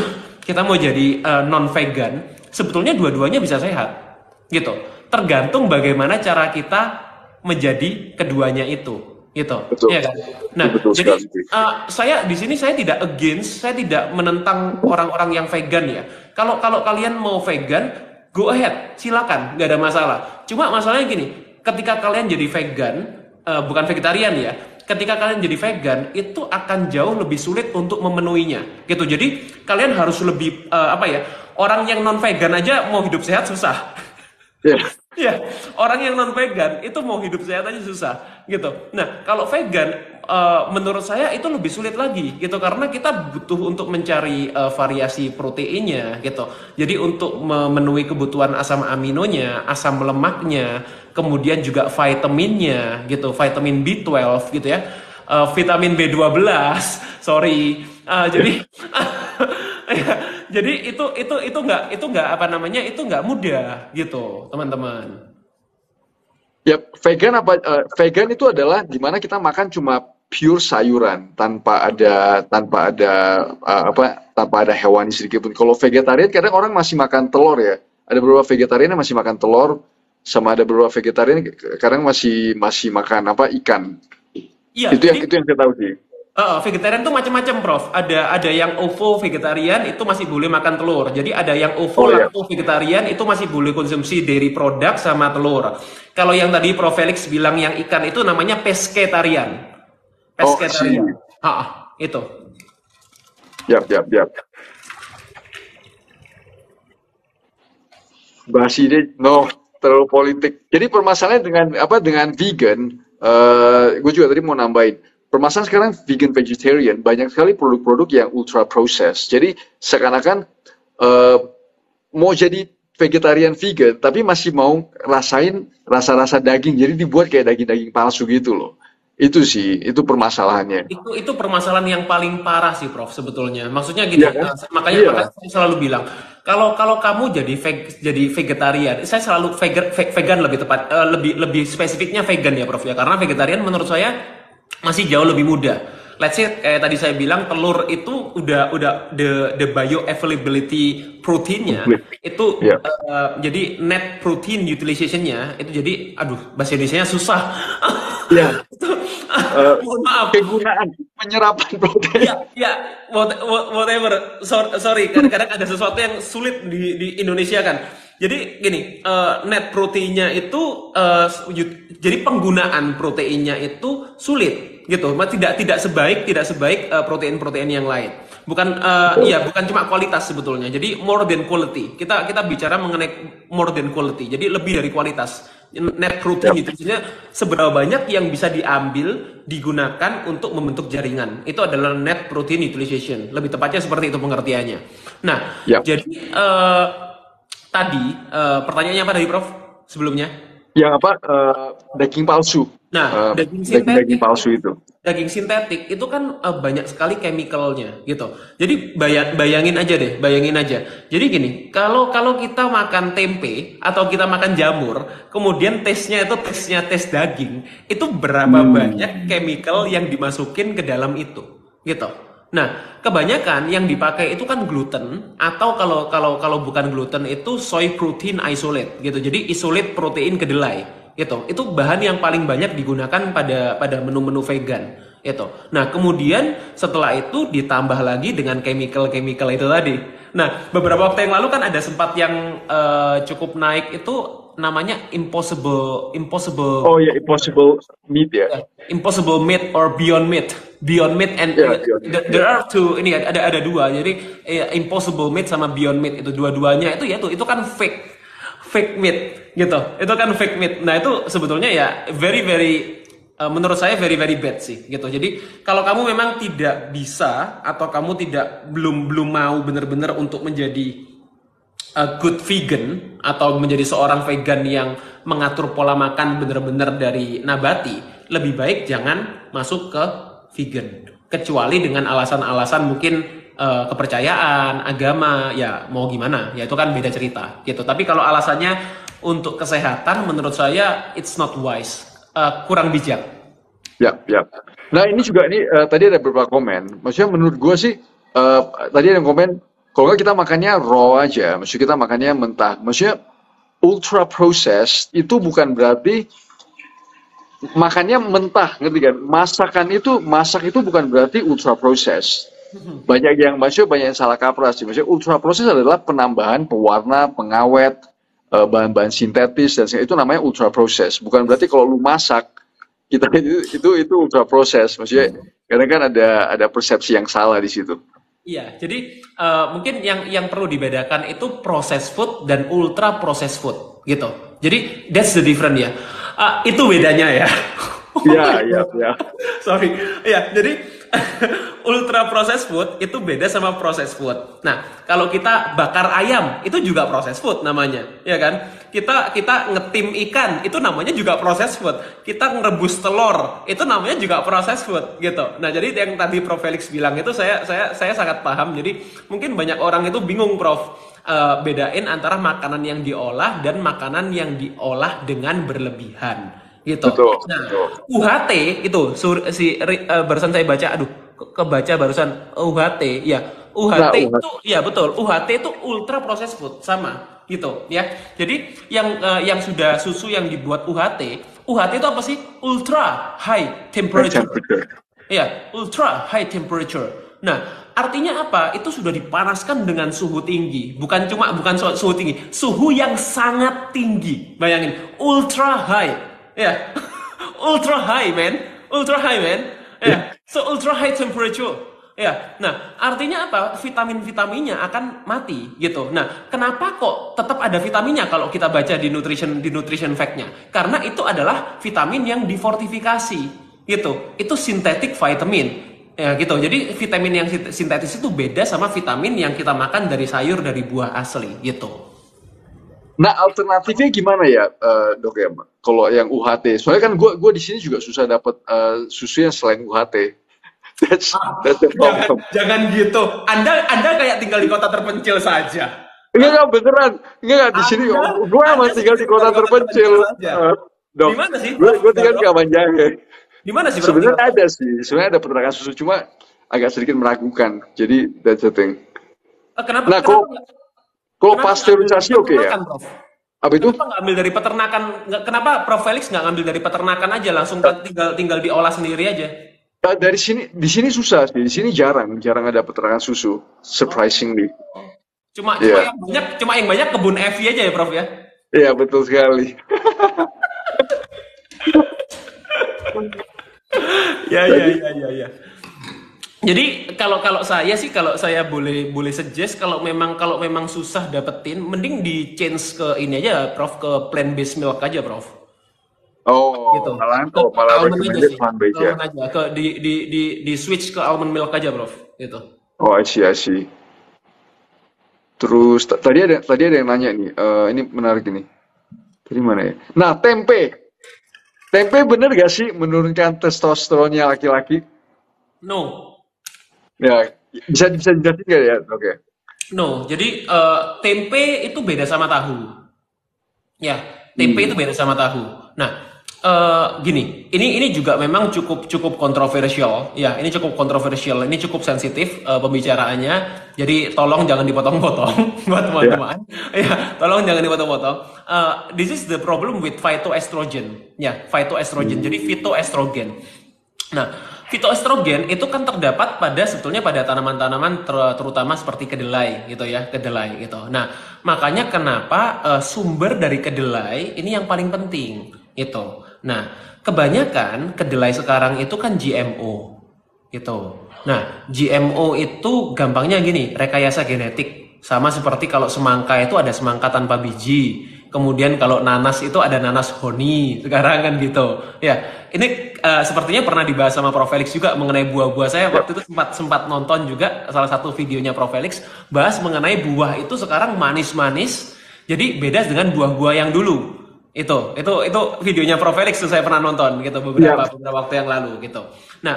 kita mau jadi non vegan, sebetulnya dua-duanya bisa sehat gitu. Tergantung bagaimana cara kita menjadi keduanya itu gitu, betul. ya kan? Nah, Itu betul jadi sekali. saya di sini saya tidak against, saya tidak menentang orang-orang yang vegan ya. Kalau kalau kalian mau vegan, go ahead, silakan, nggak ada masalah. Cuma masalahnya gini, ketika kalian jadi vegan, bukan vegetarian ya. Ketika kalian jadi vegan, itu akan jauh lebih sulit untuk memenuhinya, gitu. Jadi kalian harus lebih apa ya? Orang yang non vegan aja mau hidup sehat susah. Ya, Ya, orang yang non vegan itu mau hidup sehat aja susah, gitu. Nah, kalau vegan, menurut saya itu lebih sulit lagi, gitu, karena kita butuh untuk mencari variasi proteinnya, gitu. Jadi untuk memenuhi kebutuhan asam aminonya, asam lemaknya, kemudian juga vitaminnya, gitu, vitamin B12, gitu ya, vitamin B12, sorry. Jadi ya, jadi itu nggak apa namanya, itu nggak mudah gitu teman-teman. ya, vegan itu adalah dimana kita makan cuma pure sayuran tanpa ada tanpa ada hewani sedikit pun. Kalau vegetarian kadang orang masih makan telur ya. Ada beberapa vegetarian yang masih makan telur, sama ada beberapa vegetarian kadang masih masih makan ikan. Iya, Itu yang jadi itu yang saya tahu sih. vegetarian tuh macam-macam, Prof. Ada yang ovo vegetarian itu masih boleh makan telur. Jadi ada yang ovo Oh ya. lacto vegetarian itu masih boleh konsumsi dairy produk sama telur. Kalau yang tadi Prof Felix bilang yang ikan itu namanya pescetarian. Oh, I see. Pescetarian. Itu. Yap, yap, yap. Bahas ini terlalu politik. Jadi permasalahan dengan vegan, gue juga tadi mau nambahin. Permasalahan sekarang vegan vegetarian banyak sekali produk-produk yang ultra processed. Jadi seakan-akan eh, mau jadi vegetarian vegan, tapi masih mau rasain rasa-rasa daging. Jadi dibuat kayak daging-daging palsu gitu loh. Itu sih, itu permasalahannya. Itu permasalahan yang paling parah sih, Prof, sebetulnya. Maksudnya Iya gini, kan? makanya Iya. saya selalu bilang, kalau kamu jadi vegetarian, saya selalu vegan lebih tepat, lebih lebih spesifiknya vegan ya, Prof ya. Karena vegetarian menurut saya masih jauh lebih mudah. Let's say kayak tadi saya bilang, telur itu udah the bioavailability proteinnya itu Iya. jadi net protein utilization-nya itu, jadi aduh bahasa Indonesia-nya susah. Iya. Itu Eh, mohon maaf. kegunaan penyerapan protein. Ya, ya, whatever. Sorry, kadang-kadang ada sesuatu yang sulit di Indonesia kan. Jadi gini, net proteinnya itu, jadi penggunaan proteinnya itu sulit, gitu. Tidak sebaik protein-protein yang lain. Bukan, iya, bukan cuma kualitas sebetulnya. Jadi more than quality. Kita bicara mengenai more than quality. Jadi lebih dari kualitas. Net protein Yap. itu maksudnya seberapa banyak yang bisa diambil digunakan untuk membentuk jaringan, itu adalah net protein utilization, lebih tepatnya seperti itu pengertiannya. Nah, Yap. jadi tadi pertanyaannya apa tadi, Prof, sebelumnya? Yang daging palsu. Nah, Daging-daging palsu itu. daging sintetik itu kan banyak sekali chemicalnya gitu. Jadi bayangin aja deh, bayangin aja. Jadi gini, kalau kalau kita makan tempe atau kita makan jamur, kemudian tesnya itu tes daging, itu berapa banyak chemical yang dimasukin ke dalam itu, gitu. Nah, kebanyakan yang dipakai itu kan gluten, atau kalau bukan gluten itu soy protein isolate gitu. Jadi isolate protein kedelai gitu. Itu bahan yang paling banyak digunakan pada menu-menu vegan itu. Nah, kemudian setelah itu ditambah lagi dengan chemical itu tadi. Nah, beberapa waktu yang lalu kan ada sempat yang cukup naik itu namanya impossible Oh ya, impossible meat ya. impossible meat or beyond meat and Ya, Beyond Meat, there ya. are two, ini ada dua, jadi impossible meat sama beyond meat itu dua-duanya itu kan fake meat gitu, itu kan fake meat. Nah itu sebetulnya ya very very menurut saya very very bad sih gitu. Jadi kalau kamu memang tidak bisa atau kamu belum mau benar-benar untuk menjadi a good vegan atau menjadi seorang vegan yang mengatur pola makan benar-benar dari nabati, lebih baik jangan masuk ke vegan. Kecuali dengan alasan-alasan mungkin kepercayaan, agama, ya mau gimana, ya itu kan beda cerita gitu. Tapi kalau alasannya untuk kesehatan, menurut saya it's not wise, kurang bijak. Ya, ya. Nah ini juga tadi ada beberapa komen. Maksudnya menurut gue sih tadi ada yang komen kalau nggak kita makannya raw aja. Maksudnya kita makannya mentah. Maksudnya ultra processed itu bukan berarti makannya mentah, ngerti kan? Masak itu bukan berarti ultra processed. Banyak yang salah kaprah sih. Maksudnya ultra processed adalah penambahan pewarna, pengawet, bahan-bahan sintetis dan itu namanya ultra processed. Bukan berarti kalau lu masak kita itu ultra proses, maksudnya karena kan ada persepsi yang salah di situ. Iya, jadi mungkin yang perlu dibedakan itu processed food dan ultra processed food gitu. Jadi that's the difference ya. Itu bedanya ya. Iya. Sorry. Ya, jadi ultra processed food itu beda sama processed food. Nah, kalau kita bakar ayam itu juga processed food namanya, ya kan? Kita ngetim ikan itu namanya juga processed food. Kita ngerebus telur itu namanya juga processed food gitu. Nah, jadi yang tadi Prof Felix bilang itu saya sangat paham. Jadi mungkin banyak orang itu bingung, Prof, bedain antara makanan yang diolah dan makanan yang diolah dengan berlebihan gitu. Betul, Nah, betul. UHT itu barusan saya baca, kebaca barusan UHT ya. UHT itu ya betul, UHT itu ultra processed food sama gitu ya. Jadi yang sudah susu yang dibuat UHT itu apa sih? Ultra high temperature. Ya, ultra high temperature. Nah, artinya apa? Itu sudah dipanaskan dengan suhu tinggi. Bukan suhu tinggi, suhu yang sangat tinggi. Bayangin, ultra high. Ya, ultra high man. Ya, so ultra high temperature. Ya, nah artinya apa? Vitamin-vitaminnya akan mati gitu. Nah, kenapa kok tetap ada vitaminnya kalau kita baca di nutrition fact-nya? Karena itu adalah vitamin yang difortifikasi gitu. Itu synthetic vitamin. Ya gitu. Jadi vitamin yang sintetis itu beda sama vitamin yang kita makan dari sayur, dari buah asli gitu. Nah alternatifnya gimana ya dok ya? Kalau yang UHT, soalnya kan gue di sini juga susah dapat susu yang selain UHT. That's the problem. Jangan gitu. Anda kayak tinggal di kota terpencil saja. Enggak beneran. Enggak di sini. Gue emang tinggal di kota terpencil. Dok, di mana sih? Gue tinggal di Kamanjaya. Di mana sih? Sebenarnya ada sih. Sebenarnya ada peternakan susu, cuma agak sedikit meragukan. Jadi that's the thing. Kenapa? Nah, kalau pasteurisasi oke ya. Prof? Apa itu? Kenapa nggak ambil dari peternakan? Kenapa Prof Felix nggak ngambil dari peternakan aja, langsung tinggal diolah sendiri aja? Di sini susah sih. Di sini jarang ada peternakan susu. Surprisingly. Cuma yang banyak kebun Evi aja ya, Prof ya? Iya, betul sekali. Ya. Jadi kalau saya boleh suggest kalau memang susah dapetin, mending di change ke ini aja, Prof, ke plant based milk aja, Prof. Oh, gitu. malah recommended plant based ya. Di switch ke almond milk aja, Prof. Gitu. Oh, I see. Terus tadi ada yang nanya nih, ini menarik ini. Dari mana ya? Nah, tempe bener gak sih menurunkan testosteronnya laki-laki? No. Ya, bisa dijelasin nggak ya? Oke. No, jadi tempe itu beda sama tahu. Ya, tempe itu beda sama tahu. Nah, gini, ini juga memang cukup kontroversial. Ya, ini cukup kontroversial. Ini cukup sensitif pembicaraannya. Jadi tolong jangan dipotong-potong buat teman-teman. Ya, tolong jangan dipotong-potong. This is the problem with phytoestrogen. Ya, phytoestrogen. Jadi phytoestrogen. Nah, Fitoestrogen itu kan terdapat pada sebetulnya pada tanaman-tanaman terutama seperti kedelai gitu ya, kedelai gitu. Nah, makanya kenapa sumber dari kedelai ini yang paling penting gitu. Nah, kebanyakan kedelai sekarang itu kan GMO gitu. Nah, GMO itu gampangnya gini, rekayasa genetik. Sama seperti kalau semangka itu ada semangka tanpa biji. Kemudian kalau nanas itu ada nanas honey sekarang kan gitu. Ya, ini sepertinya pernah dibahas sama Prof Felix juga mengenai buah-buah. Saya Yap. waktu itu sempat sempat nonton juga salah satu videonya Prof Felix bahas mengenai buah itu sekarang manis-manis. Jadi beda dengan buah-buah yang dulu. Itu videonya Prof Felix tuh saya pernah nonton gitu beberapa Yap. beberapa waktu yang lalu gitu. Nah,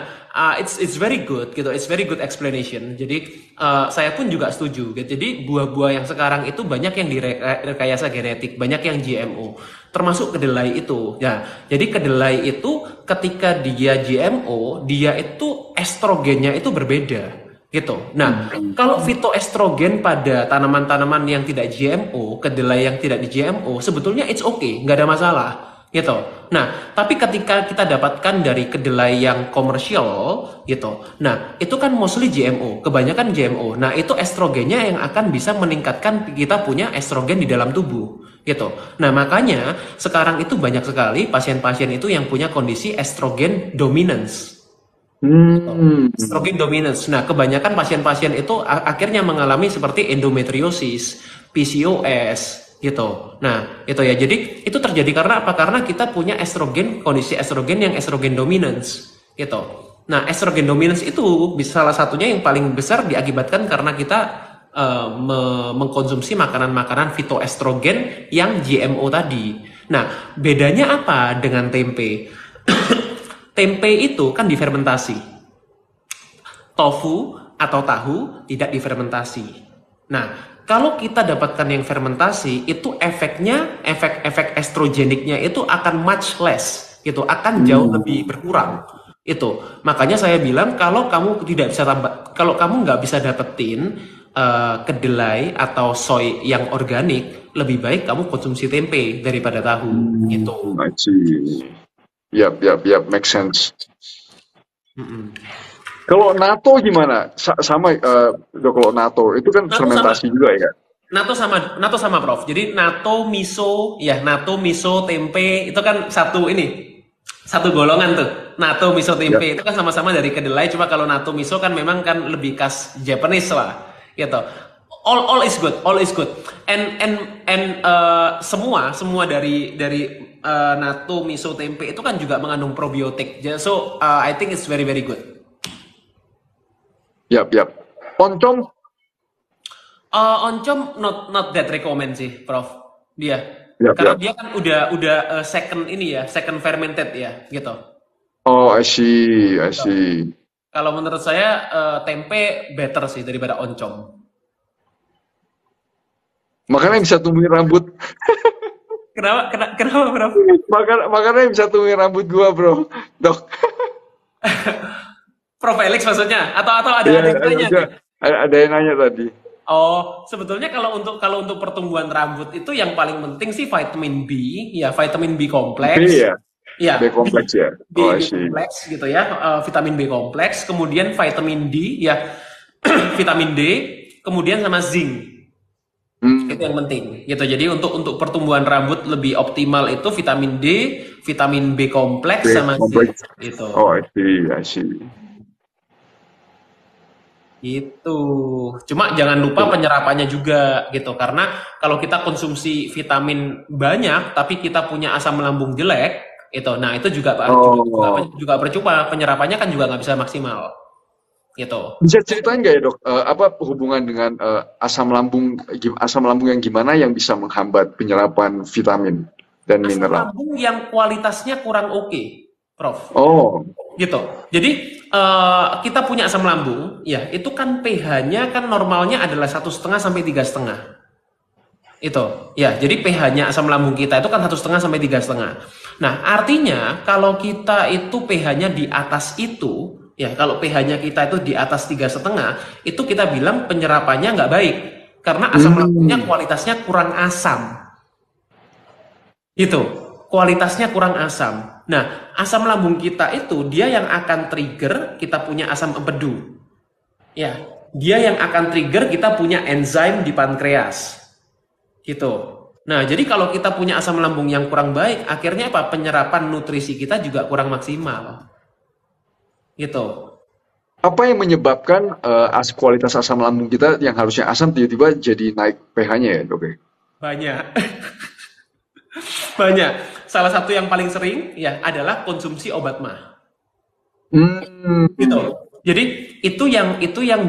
it's very good gitu. It's very good explanation. Jadi saya pun juga setuju gitu. Jadi buah-buah yang sekarang itu banyak yang direkayasa genetik, banyak yang GMO, termasuk kedelai itu. Ya, jadi kedelai itu ketika dia GMO, dia itu estrogennya itu berbeda gitu. Nah, kalau fitoestrogen pada tanaman-tanaman yang tidak GMO, kedelai yang tidak di GMO, sebetulnya it's okay, nggak ada masalah gitu. Nah, tapi ketika kita dapatkan dari kedelai yang komersial gitu, nah itu kan mostly GMO, kebanyakan GMO. Nah, itu estrogennya yang akan bisa meningkatkan kita punya estrogen di dalam tubuh gitu. Nah, makanya sekarang itu banyak sekali pasien-pasien itu yang punya kondisi estrogen dominance. Hmm. Estrogen dominance. Nah, kebanyakan pasien-pasien itu akhirnya mengalami seperti endometriosis, PCOS, gitu. Nah, itu ya. Jadi itu terjadi karena apa? Karena kita punya estrogen, kondisi estrogen yang estrogen dominance, gitu. Nah, estrogen dominance itu bisa salah satunya yang paling besar diakibatkan karena kita mengkonsumsi makanan-makanan fitoestrogen yang GMO tadi. Nah, bedanya apa dengan tempe? Tempe itu kan difermentasi. Tofu atau tahu tidak difermentasi. Nah, kalau kita dapatkan yang fermentasi, itu efeknya, efek estrogeniknya itu akan much less, gitu, akan jauh lebih berkurang. Itu, makanya saya bilang kalau kamu tidak bisa kalau kamu nggak bisa dapetin kedelai atau soy yang organik, lebih baik kamu konsumsi tempe daripada tahu, gitu. I see. Yap, make sense. Kalau natto gimana? Sama, Dok, kalau natto itu kan Natto sama. fermentasi juga ya kan? Natto sama Prof. Jadi natto miso, ya natto miso tempe itu kan satu golongan tuh. Natto miso Yap. tempe itu kan sama-sama dari kedelai. Cuma kalau natto miso kan memang kan lebih khas Japanese lah, gitu. All is good, all is good. And semua dari natto miso tempe itu kan juga mengandung probiotik. So I think it's very very good. Yap. Oncom? Oncom not that recommend sih, Prof. Dia. Yap. Karena dia kan udah second ini ya, second fermented ya, gitu. Oh, I see. Kalau menurut saya tempe better sih daripada oncom. Makanya bisa tumbuhin rambut. Kenapa, Prof? Makanya bisa tumbuhin rambut gua, bro. Dok. Prof Felix maksudnya? Atau ada Iya, yang tanya nih? ada yang nanya tadi. Oh, sebetulnya kalau untuk pertumbuhan rambut itu yang paling penting sih vitamin B, ya vitamin B kompleks. B ya? Ya, B kompleks ya? B Oh, I see. kompleks gitu ya, vitamin B kompleks, kemudian vitamin D ya, vitamin D, kemudian sama zinc. Itu yang penting gitu. Jadi untuk pertumbuhan rambut lebih optimal itu vitamin D, vitamin B kompleks B sama kompleks. zinc gitu. Oh, I see. Itu. Cuma jangan lupa penyerapannya juga gitu. Karena kalau kita konsumsi vitamin banyak tapi kita punya asam lambung jelek, itu nah itu juga juga percuma, penyerapannya kan juga nggak bisa maksimal. Gitu. Bisa ceritain nggak ya, Dok, apa hubungan dengan asam lambung yang gimana yang bisa menghambat penyerapan vitamin dan Asam mineral? lambung yang kualitasnya kurang oke, Prof. Oh, Gitu. Jadi kita punya asam lambung, ya itu kan pH-nya kan normalnya adalah 1,5 sampai 3,5. Itu, ya. Jadi pH-nya asam lambung kita itu kan 1,5 sampai 3,5. Nah, artinya kalau kita itu pH-nya di atas itu, ya kalau pH-nya kita itu di atas 3,5, itu kita bilang penyerapannya nggak baik karena asam lambungnya kualitasnya kurang asam. Itu, kualitasnya kurang asam. Nah, asam lambung kita itu dia yang akan trigger kita punya asam empedu. Ya, dia yang akan trigger kita punya enzim di pankreas. Gitu. Nah, jadi kalau kita punya asam lambung yang kurang baik, akhirnya apa? Penyerapan nutrisi kita juga kurang maksimal. Gitu. Apa yang menyebabkan kualitas asam lambung kita yang harusnya asam tiba-tiba jadi naik pH-nya ya, Dok? Banyak. Banyak. Salah satu yang paling sering ya adalah konsumsi obat mah. Gitu. Hmm. Jadi itu yang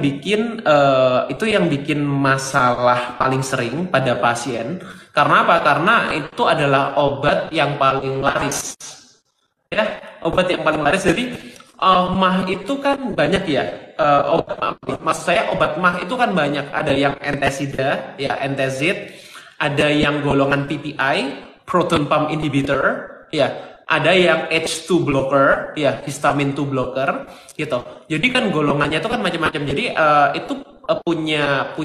bikin masalah paling sering pada pasien. Karena apa? Karena itu adalah obat yang paling laris. Ya, obat yang paling laris. Jadi mah itu kan banyak ya. Maksud saya obat mah itu kan banyak. Ada yang antasida, ya antacid, ada yang golongan PPI, proton pump inhibitor, ya. Ada yang H2 blocker, ya histamin 2 blocker, gitu. Jadi kan golongannya itu kan macam-macam. Jadi itu punya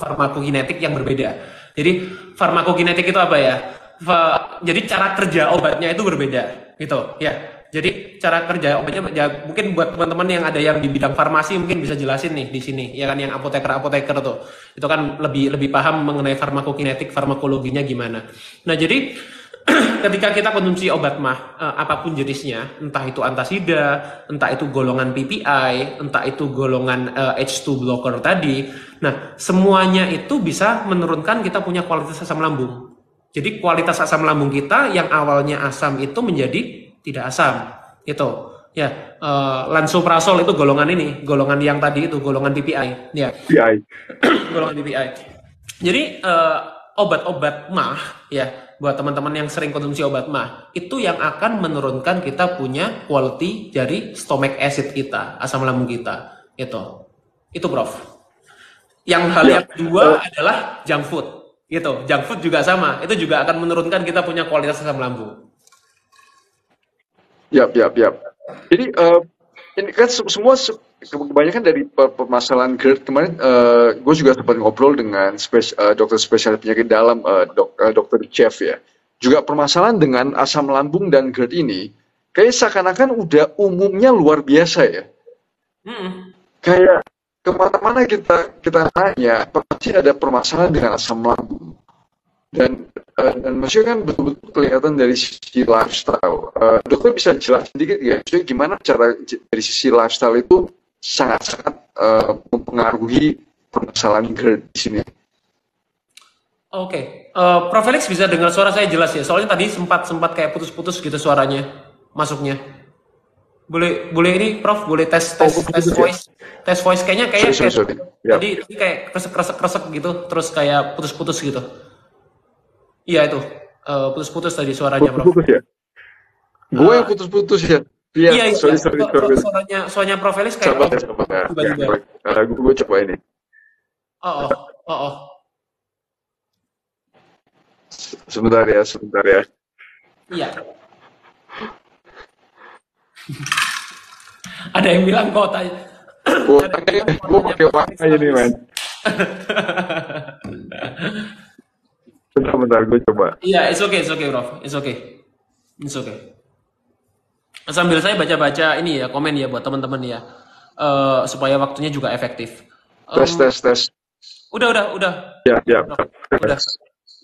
farmakokinetik yang berbeda. Jadi farmakokinetik itu apa ya? Jadi cara kerja obatnya itu berbeda, gitu. Ya. Jadi cara kerja obatnya ya, mungkin buat teman-teman yang ada yang di bidang farmasi mungkin bisa jelasin nih di sini, ya kan yang apoteker tuh. Itu kan lebih paham mengenai farmakokinetik, farmakologinya gimana. Nah, jadi ketika kita konsumsi obat mah apapun jenisnya, entah itu antasida, entah itu golongan PPI, entah itu golongan H2 blocker tadi, nah semuanya itu bisa menurunkan kita punya kualitas asam lambung. Jadi kualitas asam lambung kita yang awalnya asam itu menjadi tidak asam, gitu. Ya, lansoprazol itu golongan ini, golongan yang tadi itu golongan PPI, ya. PPI. Golongan PPI. Jadi obat-obat mah, ya. Buat teman-teman yang sering konsumsi obat mah, itu yang akan menurunkan kita punya quality dari stomach acid kita, asam lambung kita. Itu Prof. Yang hal yang kedua adalah junk food. Gitu. Junk food juga sama. Itu juga akan menurunkan kita punya kualitas asam lambung. Yap. Jadi ini kan semua kebanyakan dari permasalahan GERD kemarin gue juga sempat ngobrol dengan dokter spesialis penyakit dalam dokter Jeff ya. Juga permasalahan dengan asam lambung dan GERD ini kayak seakan-akan udah umumnya luar biasa ya. Kayak kemana-mana kita nanya pasti ada permasalahan dengan asam lambung. Dan maksudnya kan betul-betul kelihatan dari sisi lifestyle. Dokter bisa jelasin sedikit ya, maksudnya gimana cara dari sisi lifestyle itu sangat-sangat mempengaruhi permasalahan GERD di sini. Oke. Prof Felix bisa dengar suara saya jelas ya? Soalnya tadi sempat kayak putus-putus gitu suaranya masuknya. Boleh ini Prof, boleh tes voice. Tes voice kayaknya sorry. Tadi kayak kresek gitu, terus kayak putus-putus gitu. Iya itu, putus-putus tadi suaranya, Prof. Putus ya? Gue yang putus-putus ya? Iya, sorry. Suaranya Prof. Felix kayak tiba-tiba. Gue coba ini. Oh. Sebentar ya. Iya. Ada yang bilang kok tanya. Gue pakai warna ini, man. Bentar, gue coba. Iya, it's okay, Prof. It's okay. Sambil saya baca-baca ini ya, komen ya buat teman-teman ya, supaya waktunya juga efektif. Tes. Udah. Ya. Udah.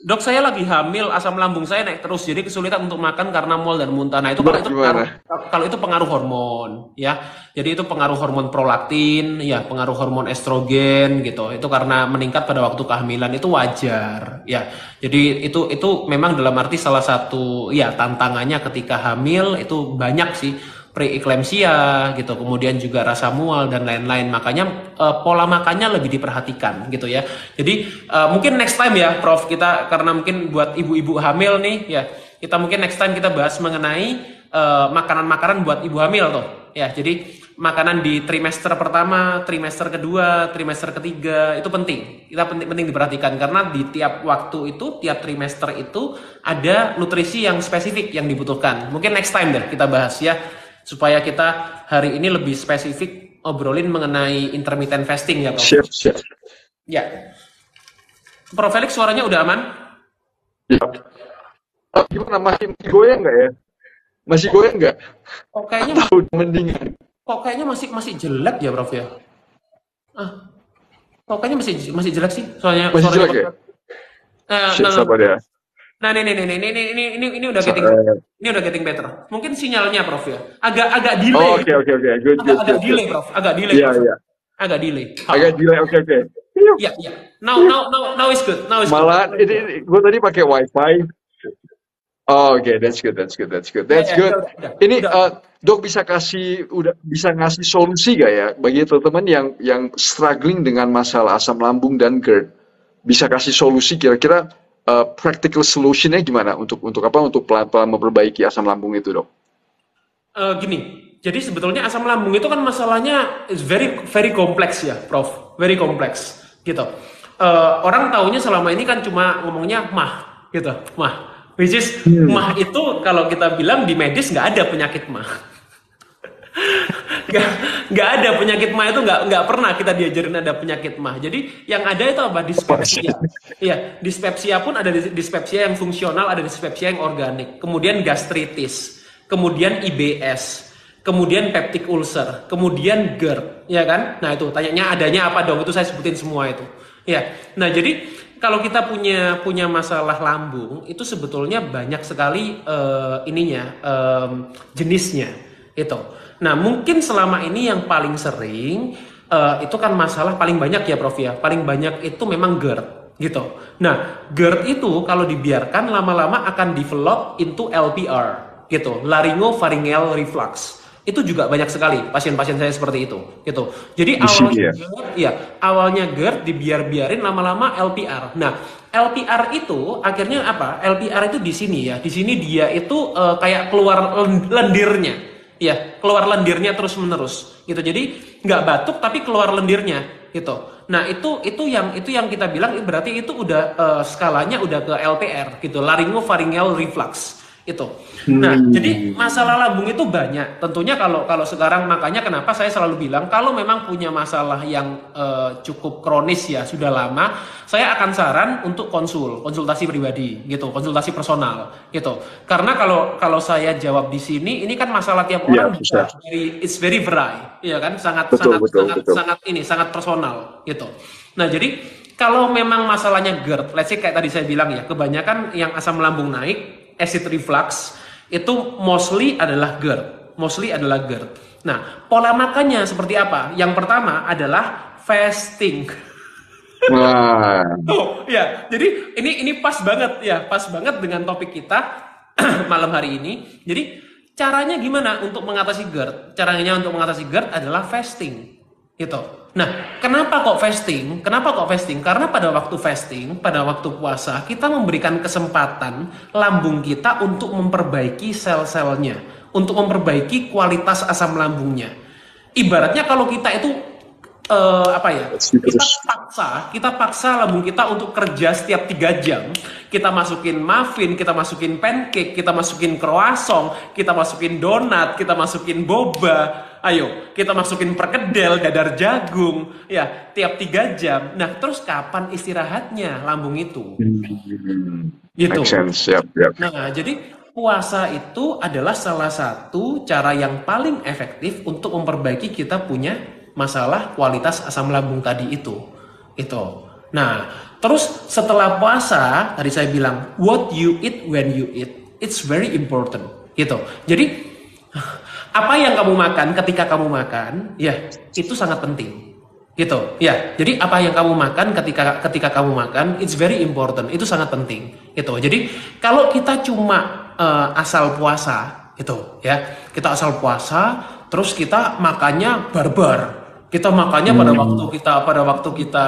Dok, saya lagi hamil, asam lambung saya naik terus, jadi kesulitan untuk makan karena mual dan muntah. Nah, itu kalau itu pengaruh hormon, ya. Jadi itu pengaruh hormon prolaktin, ya, pengaruh hormon estrogen gitu. Itu karena meningkat pada waktu kehamilan itu wajar, ya. Jadi itu memang dalam arti salah satu ya tantangannya ketika hamil itu banyak sih. Preeklamsia gitu, kemudian juga rasa mual dan lain-lain. Makanya pola makannya lebih diperhatikan gitu ya. Jadi mungkin next time ya Prof, kita karena mungkin buat ibu-ibu hamil nih ya, kita mungkin next time kita bahas mengenai makanan-makanan buat ibu hamil tuh ya. Jadi makanan di trimester pertama, trimester kedua, trimester ketiga itu penting. Penting diperhatikan karena di tiap waktu itu, tiap trimester itu ada nutrisi yang spesifik yang dibutuhkan. Mungkin next time deh kita bahas ya. Supaya kita hari ini lebih spesifik obrolin mengenai intermittent fasting ya Prof. Siap. Ya. Prof Felix suaranya udah aman? Ya. Gimana, masih goyang nggak ya? Masih goyang nggak? Kok kayaknya Atau udah mendingan? masih masih jelek ya, Prof ya? Ah, kok kayaknya masih jelek sih. Soalnya Masih suaranya jelek Prof. ya? Nah, Shit, nah, nah, sabar ya. nah, ini udah Sa- getting eh, ini udah getting better. Mungkin sinyalnya, Prof ya. Agak agak delay. oh, oke, oke, oke. Good, Agak good, agak good, good. delay, Prof. Agak delay, Iya, Prof. iya. Agak delay. Agak delay, oke, oke. Iya, iya. Now is good. Now is good. Malah ini gue tadi pakai wifi. Oh, oke, that's good, that's good, that's good, Ya, that's ya, good. Ini udah. dok bisa ngasih solusi gak ya bagi teman-teman yang struggling dengan masalah asam lambung dan GERD? Bisa kasih solusi kira-kira practical solutionnya gimana untuk apa? Untuk pelan-pelan memperbaiki asam lambung itu, dok? Gini, jadi sebetulnya asam lambung itu kan masalahnya is very very kompleks ya, Prof. Very kompleks, gitu. Orang taunya selama ini kan cuma ngomongnya mah, gitu, mah. Which is mah itu kalau kita bilang di medis nggak ada penyakit mah. nggak nggak ada penyakit mah itu nggak pernah kita diajarin ada penyakit mah. Jadi yang ada itu apa? Dispepsia. Iya, dispepsia pun ada dispepsia yang fungsional, ada dispepsia yang organik. Kemudian gastritis, kemudian IBS, kemudian peptic ulcer, kemudian GERD, ya kan? Nah itu tanyanya adanya apa dong? Itu saya sebutin semua itu. Ya, nah jadi kalau kita punya masalah lambung itu sebetulnya banyak sekali jenisnya itu. Nah, mungkin selama ini yang paling sering itu kan masalah paling banyak ya, Prof ya. Paling banyak itu memang GERD gitu. Nah, GERD itu kalau dibiarkan lama-lama akan develop into LPR gitu, laryngopharyngeal reflux. Itu juga banyak sekali pasien-pasien saya seperti itu gitu. Jadi Di sini awalnya ya. GERD, ya, awalnya GERD dibiarin lama-lama LPR. Nah, LPR itu akhirnya apa? LPR itu di sini ya. Di sini dia itu kayak keluar lendirnya. Ya, keluar lendirnya terus-menerus gitu. Jadi nggak batuk tapi keluar lendirnya gitu. Nah, itu yang kita bilang berarti itu udah skalanya udah ke LPR gitu, laryngopharyngeal reflux itu. Nah, jadi masalah lambung itu banyak. Tentunya kalau sekarang makanya kenapa saya selalu bilang kalau memang punya masalah yang cukup kronis ya sudah lama, saya akan saran untuk konsultasi pribadi gitu, konsultasi personal gitu. Karena kalau saya jawab di sini, ini kan masalah tiap Iya, orang susah. bisa it's very variety, ya kan? Sangat Betul, sangat betul, sangat betul. sangat ini sangat personal gitu. Nah, jadi kalau memang masalahnya GERD, let's say kayak tadi saya bilang ya, kebanyakan yang asam lambung naik, acid reflux itu mostly adalah GERD. Mostly adalah GERD. Nah, pola makannya seperti apa? Yang pertama adalah fasting. Wah, Oh, ya. Jadi ini pas banget ya, pas banget dengan topik kita malam hari ini. Jadi caranya gimana untuk mengatasi GERD? Caranya untuk mengatasi GERD adalah fasting. Gitu. Nah, kenapa kok fasting? Kenapa kok fasting? Karena pada waktu fasting, pada waktu puasa, kita memberikan kesempatan lambung kita untuk memperbaiki sel-selnya, untuk memperbaiki kualitas asam lambungnya. Ibaratnya kalau kita itu apa ya? terus. Kita paksa lambung kita untuk kerja setiap 3 jam. Kita masukin muffin, kita masukin pancake, kita masukin croissant, kita masukin donat, kita masukin boba. Ayo, kita masukin perkedel, dadar jagung, ya, tiap 3 jam. Nah, terus kapan istirahatnya lambung itu? Gitu. Make sense, siap, siap. Nah, jadi puasa itu adalah salah satu cara yang paling efektif untuk memperbaiki kita punya masalah kualitas asam lambung tadi itu. Itu. Nah, terus setelah puasa, tadi saya bilang, what you eat when you eat, it's very important. Gitu. Jadi, apa yang kamu makan ketika kamu makan, ya, itu sangat penting. Gitu. Ya, jadi apa yang kamu makan ketika kamu makan, it's very important. Itu sangat penting. Gitu. Jadi, kalau kita cuma asal puasa, gitu, ya. Kita asal puasa, terus kita makannya barbar. Kita makannya pada waktu kita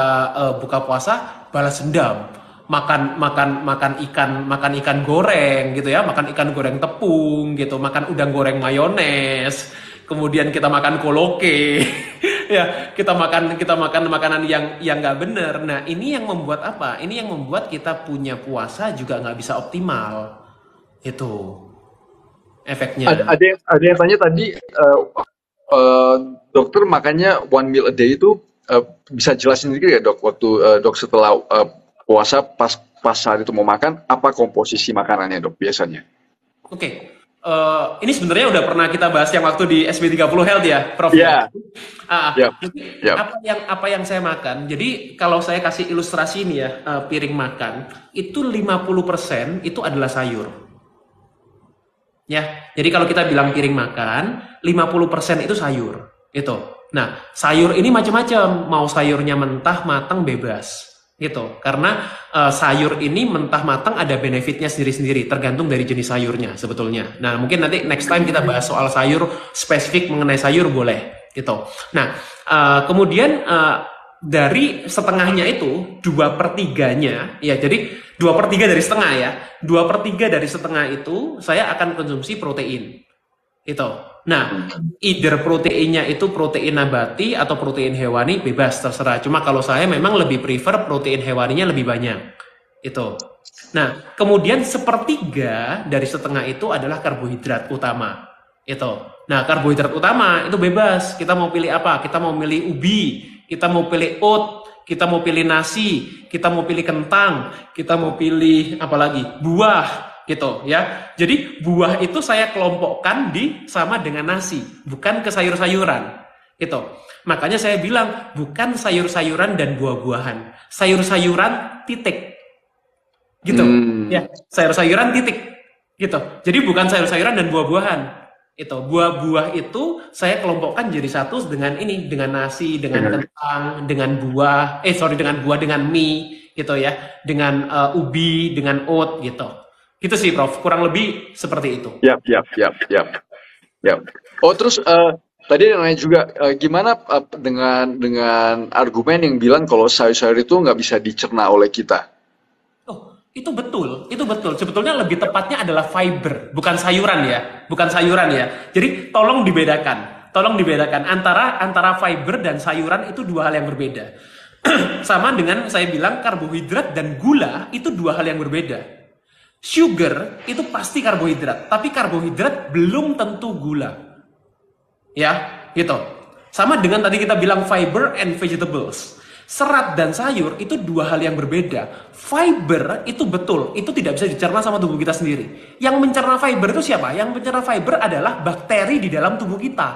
buka puasa balas dendam. Makan ikan goreng gitu ya, makan ikan goreng tepung gitu, makan udang goreng mayones. Kemudian kita makan koloke. Ya, kita makan makanan yang nggak bener. Nah, ini yang membuat apa? Ini yang membuat kita punya puasa juga nggak bisa optimal. Itu efeknya. Ada yang tanya tadi, dokter makannya one meal a day itu bisa jelasin sedikit ya, dok? Waktu dok setelah puasa pas pas saat itu mau makan, apa komposisi makanannya dok biasanya? Oke. Ini sebenarnya udah pernah kita bahas yang waktu di SB30 Health ya, Prof. Iya. Yap. Jadi Yap. apa yang saya makan. Jadi kalau saya kasih ilustrasi ini ya, piring makan itu 50% itu adalah sayur. Ya. Jadi kalau kita bilang piring makan, 50% itu sayur. Itu. Nah, sayur ini macam-macam, mau sayurnya mentah, matang, bebas. Gitu. Karena sayur ini mentah matang ada benefitnya sendiri-sendiri, tergantung dari jenis sayurnya sebetulnya. Nah, mungkin nanti next time kita bahas soal sayur, spesifik mengenai sayur boleh gitu. Nah, kemudian dari setengahnya itu 2/3-nya ya, jadi 2/3 dari setengah ya, 2/3 dari setengah itu saya akan konsumsi protein itu. Nah, either proteinnya itu protein nabati atau protein hewani, bebas terserah. Cuma kalau saya memang lebih prefer protein hewaninya lebih banyak. Itu. Nah, kemudian 1/3 dari setengah itu adalah karbohidrat utama. Itu. Nah, karbohidrat utama itu bebas. Kita mau pilih apa? Kita mau pilih ubi, kita mau pilih oat, kita mau pilih nasi, kita mau pilih kentang, kita mau pilih apa lagi? Buah. Gitu ya. Jadi buah itu saya kelompokkan sama dengan nasi, bukan ke sayur-sayuran. Gitu. Makanya saya bilang bukan sayur-sayuran dan buah-buahan. Sayur-sayuran titik. Gitu. Ya, sayur-sayuran titik. Gitu. Jadi bukan sayur-sayuran dan buah-buahan. Itu buah-buah itu saya kelompokkan jadi satu dengan ini, dengan nasi, dengan kentang, dengan buah, dengan buah, dengan mie gitu ya, dengan ubi, dengan oat gitu. Gitu sih, Prof. Kurang lebih seperti itu. Yap. Oh, terus tadi yang nanya juga gimana dengan argumen yang bilang kalau sayur-sayur itu nggak bisa dicerna oleh kita? Oh, itu betul. Sebetulnya lebih tepatnya adalah fiber, bukan sayuran ya. Jadi tolong dibedakan antara fiber dan sayuran itu dua hal yang berbeda. Sama dengan saya bilang karbohidrat dan gula itu dua hal yang berbeda. Sugar itu pasti karbohidrat, tapi karbohidrat belum tentu gula. Ya, gitu. Sama dengan tadi kita bilang fiber and vegetables. Serat dan sayur itu dua hal yang berbeda. Fiber itu betul, itu tidak bisa dicerna sama tubuh kita sendiri. Yang mencerna fiber itu siapa? Yang mencerna fiber adalah bakteri di dalam tubuh kita.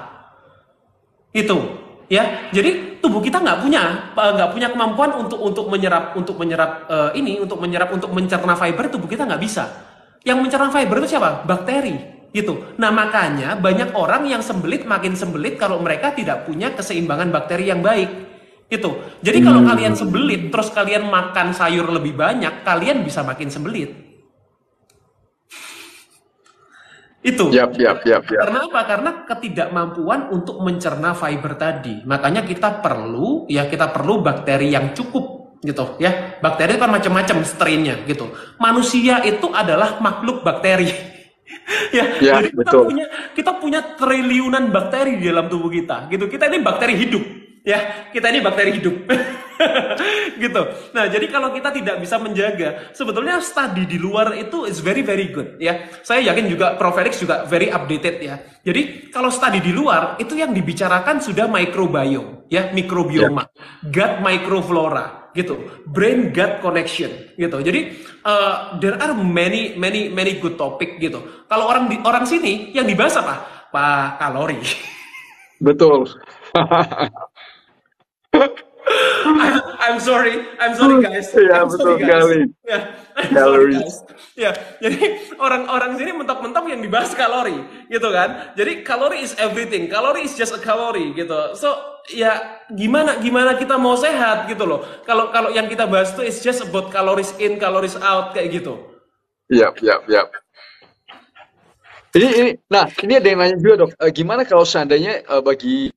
Itu. Ya, jadi tubuh kita nggak punya kemampuan untuk menyerap untuk mencerna fiber. Tubuh kita nggak bisa. Yang mencerna fiber itu siapa? Bakteri, gitu. Nah makanya banyak orang yang makin sembelit kalau mereka tidak punya keseimbangan bakteri yang baik, gitu. Jadi kalau kalian sembelit terus kalian makan sayur lebih banyak, kalian bisa makin sembelit. Itu. Yap. Karena apa? Karena ketidakmampuan untuk mencerna fiber tadi. Makanya kita perlu bakteri yang cukup gitu ya. Bakteri itu kan macam-macam strainnya gitu. Manusia itu adalah makhluk bakteri. Ya, jadi kita punya triliunan bakteri di dalam tubuh kita gitu. Kita ini bakteri hidup. Ya, kita ini bakteri hidup. Gitu. Nah, jadi kalau kita tidak bisa menjaga, sebetulnya studi di luar itu is very very good ya. Saya yakin juga Prof Felix juga very updated ya. Jadi kalau studi di luar itu yang dibicarakan sudah microbiome ya, mikrobioma, gut microflora gitu, brain gut connection gitu. Jadi there are many good topic gitu. Kalau orang sini yang dibahas apa? Pak, kalori. Betul. I'm sorry guys. Ya, betul sekali. Ya, calories. Ya, jadi orang sini mentok-mentok yang dibahas kalori, gitu kan? Jadi kalori is everything, kalori is just a calorie, gitu. So ya gimana kita mau sehat gitu loh? Kalau yang kita bahas itu is just about calories in, calories out kayak gitu. Iya. Ini ada yang nanya juga dok. Gimana kalau seandainya bagi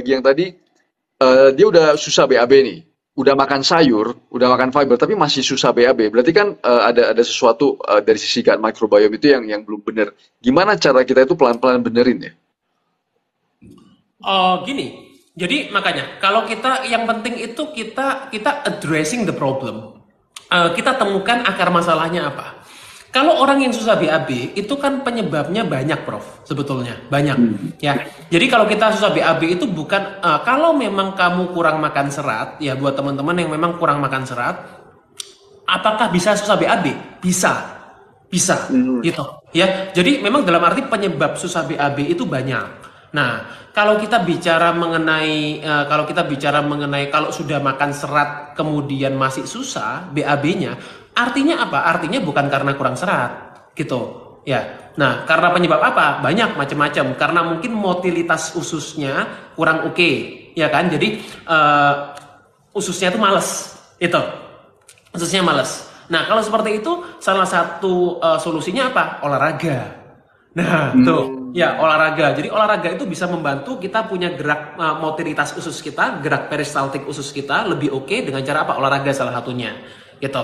yang tadi dia udah susah BAB nih, udah makan sayur, udah makan fiber, tapi masih susah BAB. Berarti kan ada sesuatu dari sisi gut microbiome itu yang belum benar. Gimana cara kita itu pelan-pelan benerin ya? Gini. Jadi makanya kalau yang penting itu kita addressing the problem. Kita temukan akar masalahnya apa. Kalau orang yang susah BAB itu kan penyebabnya banyak, Prof. Sebetulnya banyak, ya. Jadi kalau kita susah BAB itu bukan kalau memang kamu kurang makan serat, ya buat teman-teman yang memang kurang makan serat, Apakah bisa susah BAB? Bisa. Bisa, Hmm. gitu. Ya, jadi memang dalam arti penyebab susah BAB itu banyak. Nah, kalau kita bicara mengenai kalau sudah makan serat kemudian masih susah BAB-nya, artinya apa? Artinya bukan karena kurang serat, gitu. Ya. Nah, karena penyebab apa? Banyak macam-macam. Karena mungkin motilitas ususnya kurang oke, ya kan? Jadi ususnya itu males, itu. Ususnya males. Nah, kalau seperti itu, salah satu solusinya apa? Olahraga. Nah, tuh, Hmm. ya olahraga. Jadi olahraga itu bisa membantu kita punya gerak motilitas usus kita, gerak peristaltik usus kita lebih oke dengan cara apa? Olahraga salah satunya. Gitu.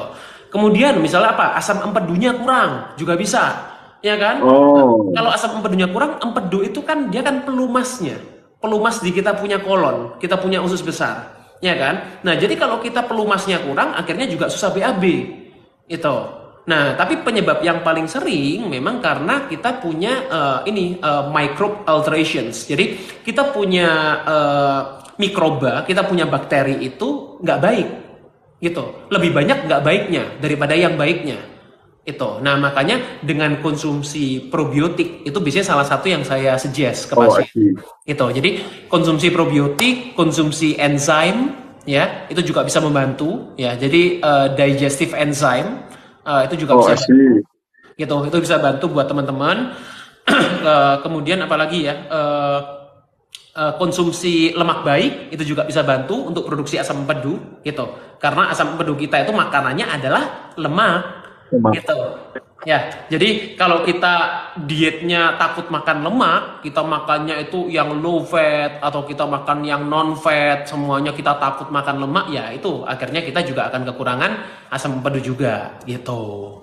Kemudian misalnya apa? Asam empedunya kurang, juga bisa. Ya kan? Nah, Oh, kalau asam empedunya kurang, empedu itu kan dia kan pelumasnya. Pelumas di kita punya kolon, kita punya usus besar. Ya kan? Nah, jadi kalau kita pelumasnya kurang, akhirnya juga susah BAB. Itu. Nah, tapi penyebab yang paling sering memang karena kita punya microbe alterations. Jadi kita punya mikroba, kita punya bakteri itu nggak baik, gitu. Lebih banyak nggak baiknya daripada yang baiknya. Itu. Nah, makanya dengan konsumsi probiotik itu biasanya salah satu yang saya suggest ke oh, I pasien. see. Itu. Jadi konsumsi probiotik, konsumsi enzim, ya, itu juga bisa membantu. Ya, jadi digestive enzyme itu juga Oh, bisa I bantu. see. Gitu. Itu bisa bantu buat teman-teman. Kemudian apalagi ya? Konsumsi lemak baik itu juga bisa bantu untuk produksi asam empedu gitu karena asam empedu kita itu makanannya adalah lemak Emang. gitu ya. Jadi kalau kita dietnya takut makan lemak, kita makannya itu yang low fat atau kita makan yang non fat, semuanya kita takut makan lemak, ya itu akhirnya kita juga akan kekurangan asam empedu juga gitu.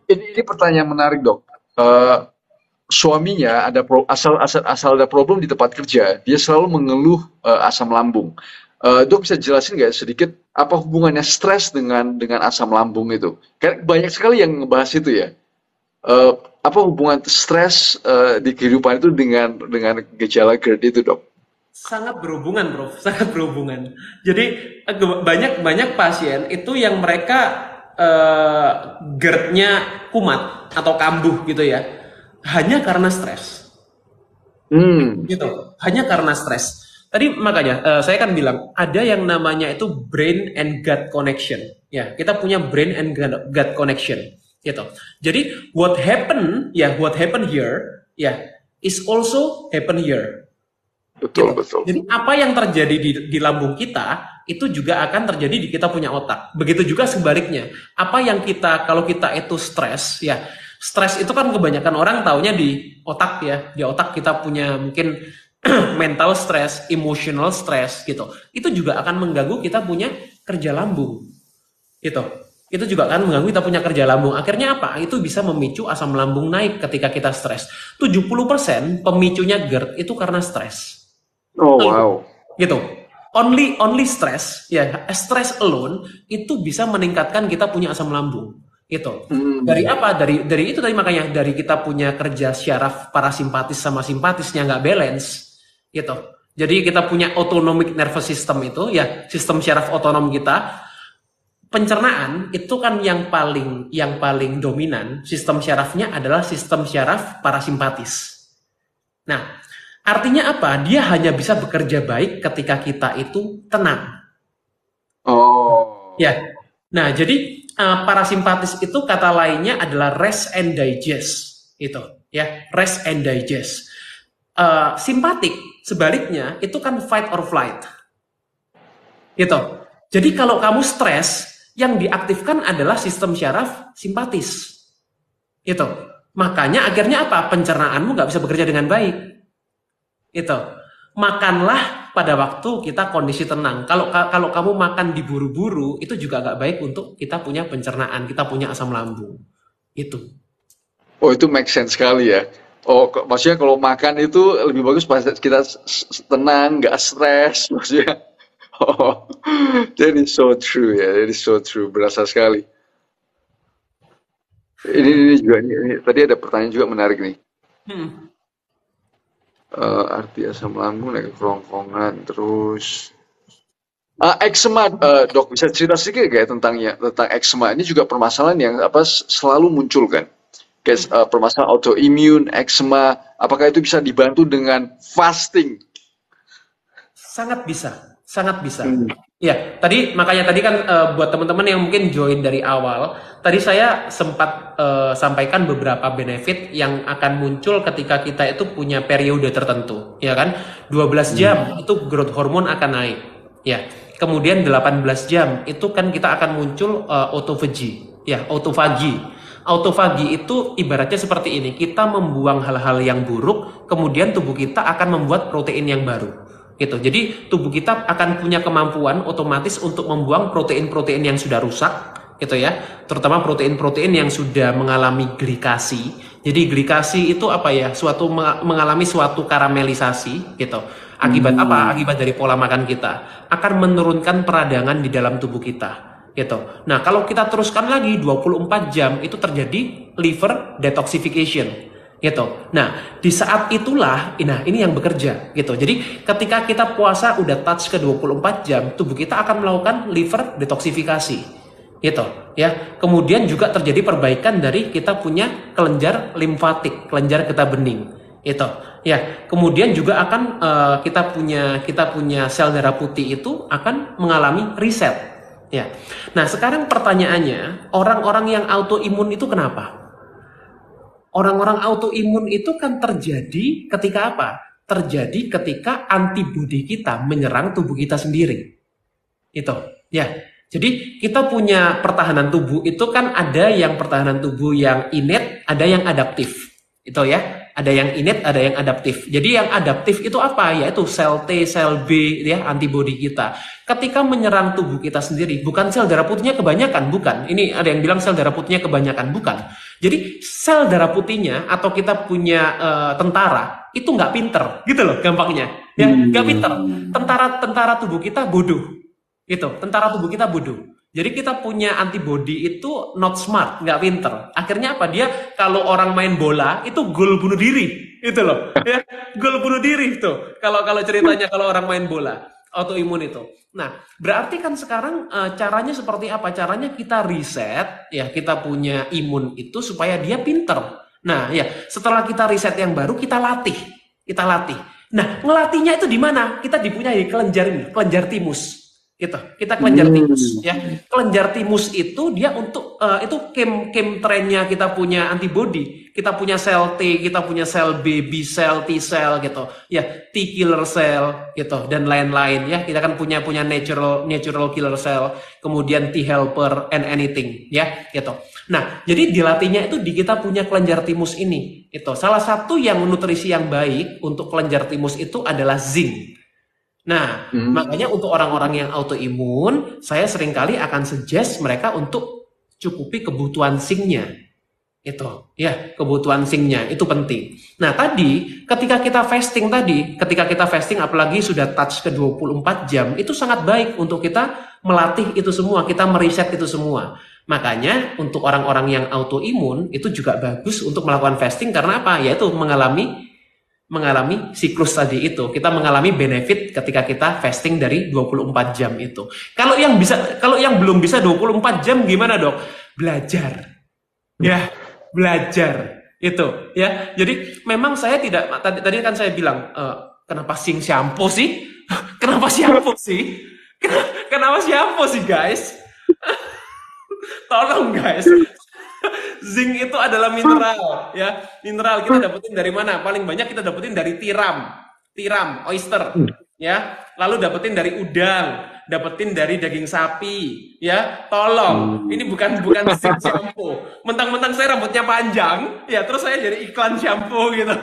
Ini pertanyaan menarik, Dok. Eh, Suaminya asal ada problem di tempat kerja, dia selalu mengeluh asam lambung. Dok bisa jelasin nggak sedikit apa hubungannya stres dengan asam lambung itu? Kan banyak sekali yang ngebahas itu ya. Eh, Apa hubungan stres di kehidupan itu dengan gejala GERD itu, Dok? Sangat berhubungan, Bro. Sangat berhubungan. Jadi banyak banyak pasien itu yang mereka GERD-nya kumat atau kambuh gitu ya, hanya karena stres. Hmm. Gitu. Hanya karena stres. Tadi makanya saya kan bilang ada yang namanya itu brain and gut connection. Ya, kita punya brain and gut connection. Gitu. Jadi what happen here, ya, is also happen here. Betul, Gitu. betul. Jadi apa yang terjadi di lambung kita itu juga akan terjadi di kita punya otak. Begitu juga sebaliknya. Apa yang kalau kita itu stres, ya stres itu kan kebanyakan orang taunya di otak ya. Di otak kita punya mungkin mental stress, emotional stress gitu. Itu juga akan mengganggu kita punya kerja lambung. Gitu. Itu juga akan mengganggu kita punya kerja lambung. Akhirnya apa? Itu bisa memicu asam lambung naik ketika kita stres. 70% pemicunya GERD itu karena stres. Oh, wow. Gitu. Only stress, ya, stress alone itu bisa meningkatkan kita punya asam lambung. Gitu. Dari Hmm. apa? Dari itu tadi, makanya dari kita punya kerja syaraf parasimpatis sama simpatisnya nggak balance. Gitu. Jadi kita punya autonomic nervous system itu, ya, sistem syaraf otonom kita. Pencernaan itu kan yang paling dominan, sistem syarafnya adalah sistem syaraf parasimpatis. Nah, artinya apa? Dia hanya bisa bekerja baik ketika kita itu tenang. Oh. Ya. Nah, jadi parasimpatis itu kata lainnya adalah rest and digest. Itu, ya, rest and digest. Simpatik sebaliknya itu kan fight or flight. Gitu. Jadi kalau kamu stres, yang diaktifkan adalah sistem syaraf simpatis. Itu. Makanya akhirnya apa? Pencernaanmu nggak bisa bekerja dengan baik. Itu. Makanlah pada waktu kita kondisi tenang. Kalau kamu makan diburu-buru, itu juga nggak baik untuk kita punya pencernaan, kita punya asam lambung. Itu. Oh, itu make sense sekali ya. Oh, maksudnya kalau makan itu lebih bagus pas kita tenang, nggak stres, maksudnya. Oh, that is so true ya, that is so true, berasa sekali. Ini juga ini, tadi ada pertanyaan juga menarik nih. Hmm. Arti asam lambung naik ke kerongkongan, terus Eczema, dok, bisa cerita sedikit kayak tentang eczema ini juga permasalahan yang selalu muncul kan? Kayak permasalahan autoimun, eczema, apakah itu bisa dibantu dengan fasting? Sangat bisa, sangat bisa. Hmm. Ya, makanya tadi kan buat teman-teman yang mungkin join dari awal, tadi saya sempat sampaikan beberapa benefit yang akan muncul ketika kita itu punya periode tertentu, ya kan? 12 jam itu growth hormone akan naik. Ya. Kemudian 18 jam itu kan kita akan muncul autophagy, ya, autofagi. Autofagi itu ibaratnya seperti ini, kita membuang hal-hal yang buruk, kemudian tubuh kita akan membuat protein yang baru. Gitu. Jadi tubuh kita akan punya kemampuan otomatis untuk membuang protein-protein yang sudah rusak, gitu ya. Terutama protein-protein yang sudah mengalami glikasi. Jadi glikasi itu apa ya? Mengalami suatu karamelisasi, gitu. Akibat apa? Akibat dari pola makan kita akan menurunkan peradangan di dalam tubuh kita, gitu. Nah, kalau kita teruskan lagi 24 jam itu terjadi liver detoxification. Gitu. Nah, di saat itulah, nah ini yang bekerja, gitu. Jadi ketika kita puasa udah touch ke 24 jam, tubuh kita akan melakukan liver detoksifikasi, gitu. Ya. Kemudian juga terjadi perbaikan dari kita punya kelenjar limfatik, kelenjar getah bening, itu. Ya. Kemudian juga akan kita punya sel darah putih itu akan mengalami reset. Ya. Nah, sekarang pertanyaannya, orang-orang yang autoimun itu kenapa? Orang-orang autoimun itu kan terjadi ketika apa? Terjadi ketika antibodi kita menyerang tubuh kita sendiri. Itu, ya. Jadi kita punya pertahanan tubuh itu kan ada yang pertahanan tubuh yang innate, ada yang adaptif. Itu ya. Ada yang innate, ada yang adaptif. Jadi yang adaptif itu apa? Yaitu sel T, sel B, ya, antibodi kita. Ketika menyerang tubuh kita sendiri, bukan sel darah putihnya kebanyakan, bukan. Ini ada yang bilang sel darah putihnya kebanyakan, bukan. Jadi sel darah putihnya atau kita punya tentara itu nggak pinter, gitu loh, gampangnya. Ya, nggak pinter. Tentara tubuh kita bodoh. Itu, tentara tubuh kita bodoh. Jadi kita punya antibody itu not smart, nggak pinter. Akhirnya apa? Dia kalau orang main bola itu gol bunuh diri, itu loh. Ya, gol bunuh diri itu. Kalau ceritanya kalau orang main bola, autoimun itu. Nah, berarti kan sekarang caranya seperti apa? Caranya kita reset, ya kita punya imun itu supaya dia pinter. Nah, ya setelah kita reset yang baru kita latih, Nah, ngelatihnya itu di mana? Kita dipunyai kelenjar timus. Gitu. Kita kelenjar timus, ya. Kelenjar timus itu dia untuk itu chemtrailnya kita punya antibody, kita punya sel T, kita punya sel B, B cell, T cell gitu, ya, T killer cell gitu dan lain-lain ya. Kita kan punya natural killer cell, kemudian T helper and anything ya, gitu. Nah, jadi dilatihnya itu di kita punya kelenjar timus ini. Itu salah satu yang nutrisi yang baik untuk kelenjar timus itu adalah zinc. Nah, makanya untuk orang-orang yang autoimun, saya seringkali akan suggest mereka untuk cukupi kebutuhan zinc-nya. Itu, ya, kebutuhan zinc-nya itu penting. Nah, tadi ketika kita fasting apalagi sudah touch ke 24 jam, itu sangat baik untuk kita melatih itu semua, kita meriset itu semua. Makanya untuk orang-orang yang autoimun itu juga bagus untuk melakukan fasting karena apa? Yaitu mengalami siklus tadi itu. Kita mengalami benefit ketika kita fasting dari 24 jam itu. Kalau yang belum bisa 24 jam gimana, Dok? Belajar. Ya, belajar. Itu, ya. Jadi memang saya tidak tadi kan saya bilang kenapa shampoo sih? Kenapa shampoo sih? Kenapa shampoo sih, guys? Tolong, guys. Zinc itu adalah mineral, ya. Mineral kita dapetin dari mana? Paling banyak kita dapetin dari tiram, oyster, ya. Lalu dapetin dari udang, dapetin dari daging sapi, ya. Tolong, ini bukan zinc shampoo. Mentang-mentang saya rambutnya panjang, ya. Terus saya jadi iklan shampoo gitu.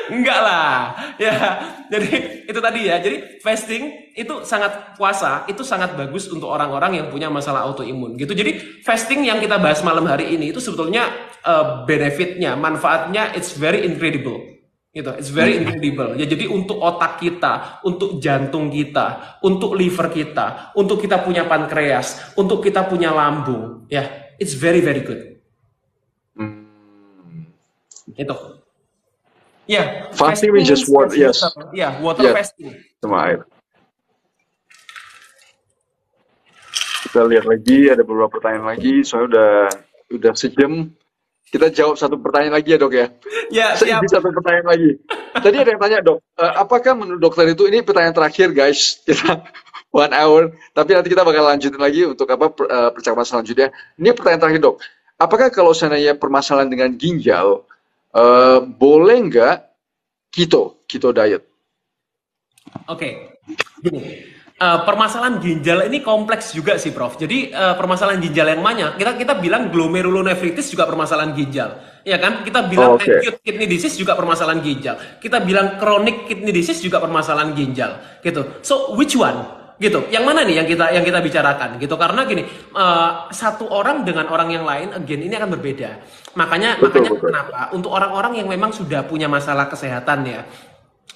Enggak lah, ya. Jadi itu tadi ya. Jadi fasting itu puasa itu sangat bagus untuk orang-orang yang punya masalah autoimun gitu. Jadi fasting yang kita bahas malam hari ini itu sebetulnya benefitnya, manfaatnya it's very incredible. Gitu, it's very incredible. Ya, jadi untuk otak kita, untuk jantung kita, untuk liver kita, untuk kita punya pankreas, untuk kita punya lambung, ya, it's very very good. Itu. Ya, Fasting fasting means just means water. just Yes, water. Ya, water yes, fasting. sama air. Kita lihat lagi, ada beberapa pertanyaan lagi. Soalnya udah sejam. Kita jawab satu pertanyaan lagi ya dok ya. Ya, siap. Ini satu pertanyaan lagi. Tadi ada yang tanya dok, apakah menurut dokter itu, ini pertanyaan terakhir guys, kita 1 hour, tapi nanti kita bakal lanjutin lagi untuk percakapan selanjutnya. Ini pertanyaan terakhir dok, apakah kalau seandainya permasalahan dengan ginjal, boleh nggak keto diet? Oke, gini. Permasalahan ginjal ini kompleks juga sih, Prof. Jadi permasalahan ginjal yang mana? Kita bilang glomerulonefritis juga permasalahan ginjal, ya kan? Kita bilang acute kidney disease juga permasalahan ginjal. Kita bilang chronic kidney disease juga permasalahan ginjal, gitu. So which one? Gitu. Yang mana nih yang kita bicarakan? Gitu. Karena gini, satu orang dengan orang yang lain, again ini akan berbeda. Makanya kenapa? Untuk orang-orang yang memang sudah punya masalah kesehatan ya.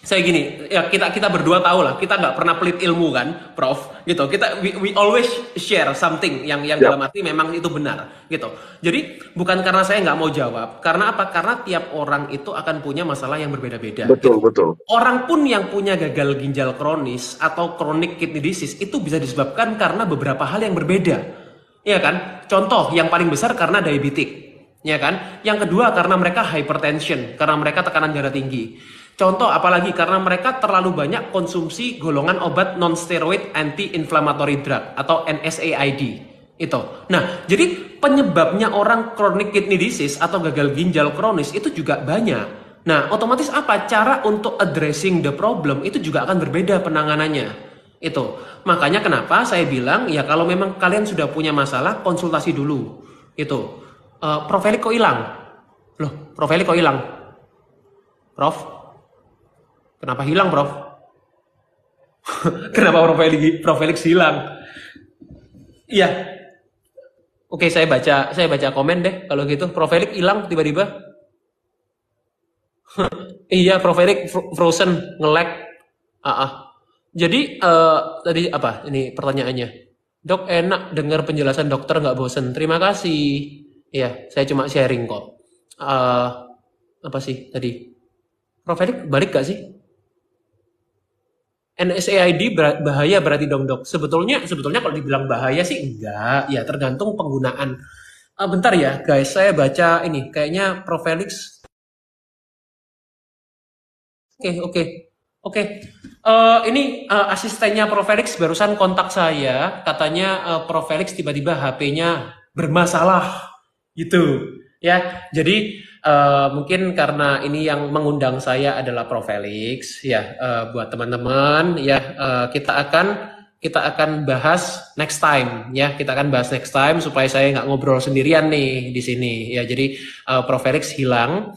Saya gini, ya kita berdua tahu lah, kita nggak pernah pelit ilmu kan, Prof. Gitu. We always share something yang dalam arti memang itu benar, gitu. Jadi bukan karena saya nggak mau jawab, karena apa? Karena tiap orang itu akan punya masalah yang berbeda-beda. Betul, gitu. betul. Orang pun yang punya gagal ginjal kronis atau chronic kidney disease itu bisa disebabkan karena beberapa hal yang berbeda, ya kan? Contoh yang paling besar karena diabetik, ya kan? Yang kedua karena mereka hypertension, karena mereka tekanan darah tinggi. Contoh apalagi karena mereka terlalu banyak konsumsi golongan obat non-steroid anti-inflammatory drug atau NSAID itu. Nah, jadi penyebabnya orang chronic kidney disease atau gagal ginjal kronis itu juga banyak. Nah, otomatis apa? Cara untuk addressing the problem itu juga akan berbeda penanganannya. Itu. Makanya kenapa saya bilang ya kalau memang kalian sudah punya masalah konsultasi dulu. Itu. Prof Felix kok hilang? Loh, Prof Felix kok hilang? Prof? Kenapa hilang, Prof? Kenapa Prof Felix hilang? Iya. Oke, saya baca komen deh kalau gitu. Prof Felix hilang tiba-tiba. Iya, Prof Felix frozen, nge-lag. Jadi tadi apa? Ini pertanyaannya. Dok, enak dengar penjelasan dokter nggak bosen. Terima kasih. Iya, saya cuma sharing kok. Apa sih tadi? Prof Felix balik gak sih? NSAID bahaya berarti dong dok. Sebetulnya kalau dibilang bahaya sih enggak. Ya tergantung penggunaan. Bentar ya guys, saya baca ini. Kayaknya Prof Felix. Oke. Ini asistennya Prof Felix barusan kontak saya. Katanya Prof Felix tiba-tiba HP-nya bermasalah. Gitu. Ya, jadi mungkin karena ini yang mengundang saya adalah Prof Felix ya, buat teman-teman ya, kita akan bahas next time ya, supaya saya nggak ngobrol sendirian nih di sini ya. Jadi Prof Felix hilang.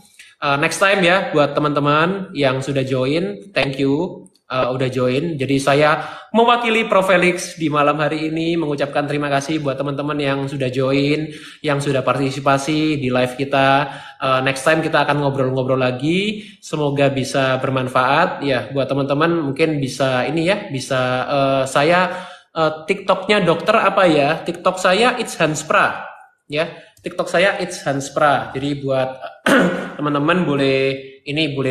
Next time ya buat teman-teman yang sudah join, thank you udah join. Jadi saya mewakili Prof Felix di malam hari ini mengucapkan terima kasih buat teman-teman yang sudah join, yang sudah partisipasi di live kita. Next time kita akan ngobrol-ngobrol lagi. Semoga bisa bermanfaat ya buat teman-teman. Mungkin bisa ini ya, bisa saya TikToknya dokter apa ya? TikTok saya It's Hanspra ya. TikTok saya It's Hanspra. Jadi buat teman-teman boleh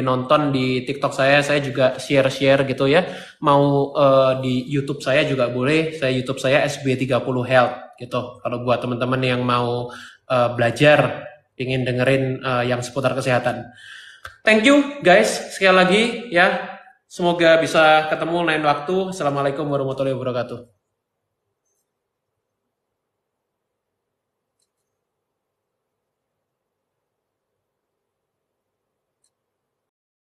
nonton di TikTok saya juga share gitu ya. Mau di YouTube saya juga boleh. YouTube saya SB30 Health gitu. Kalau buat teman-teman yang mau belajar, ingin dengerin yang seputar kesehatan. Thank you guys sekali lagi ya. Semoga bisa ketemu lain waktu. Assalamualaikum warahmatullahi wabarakatuh.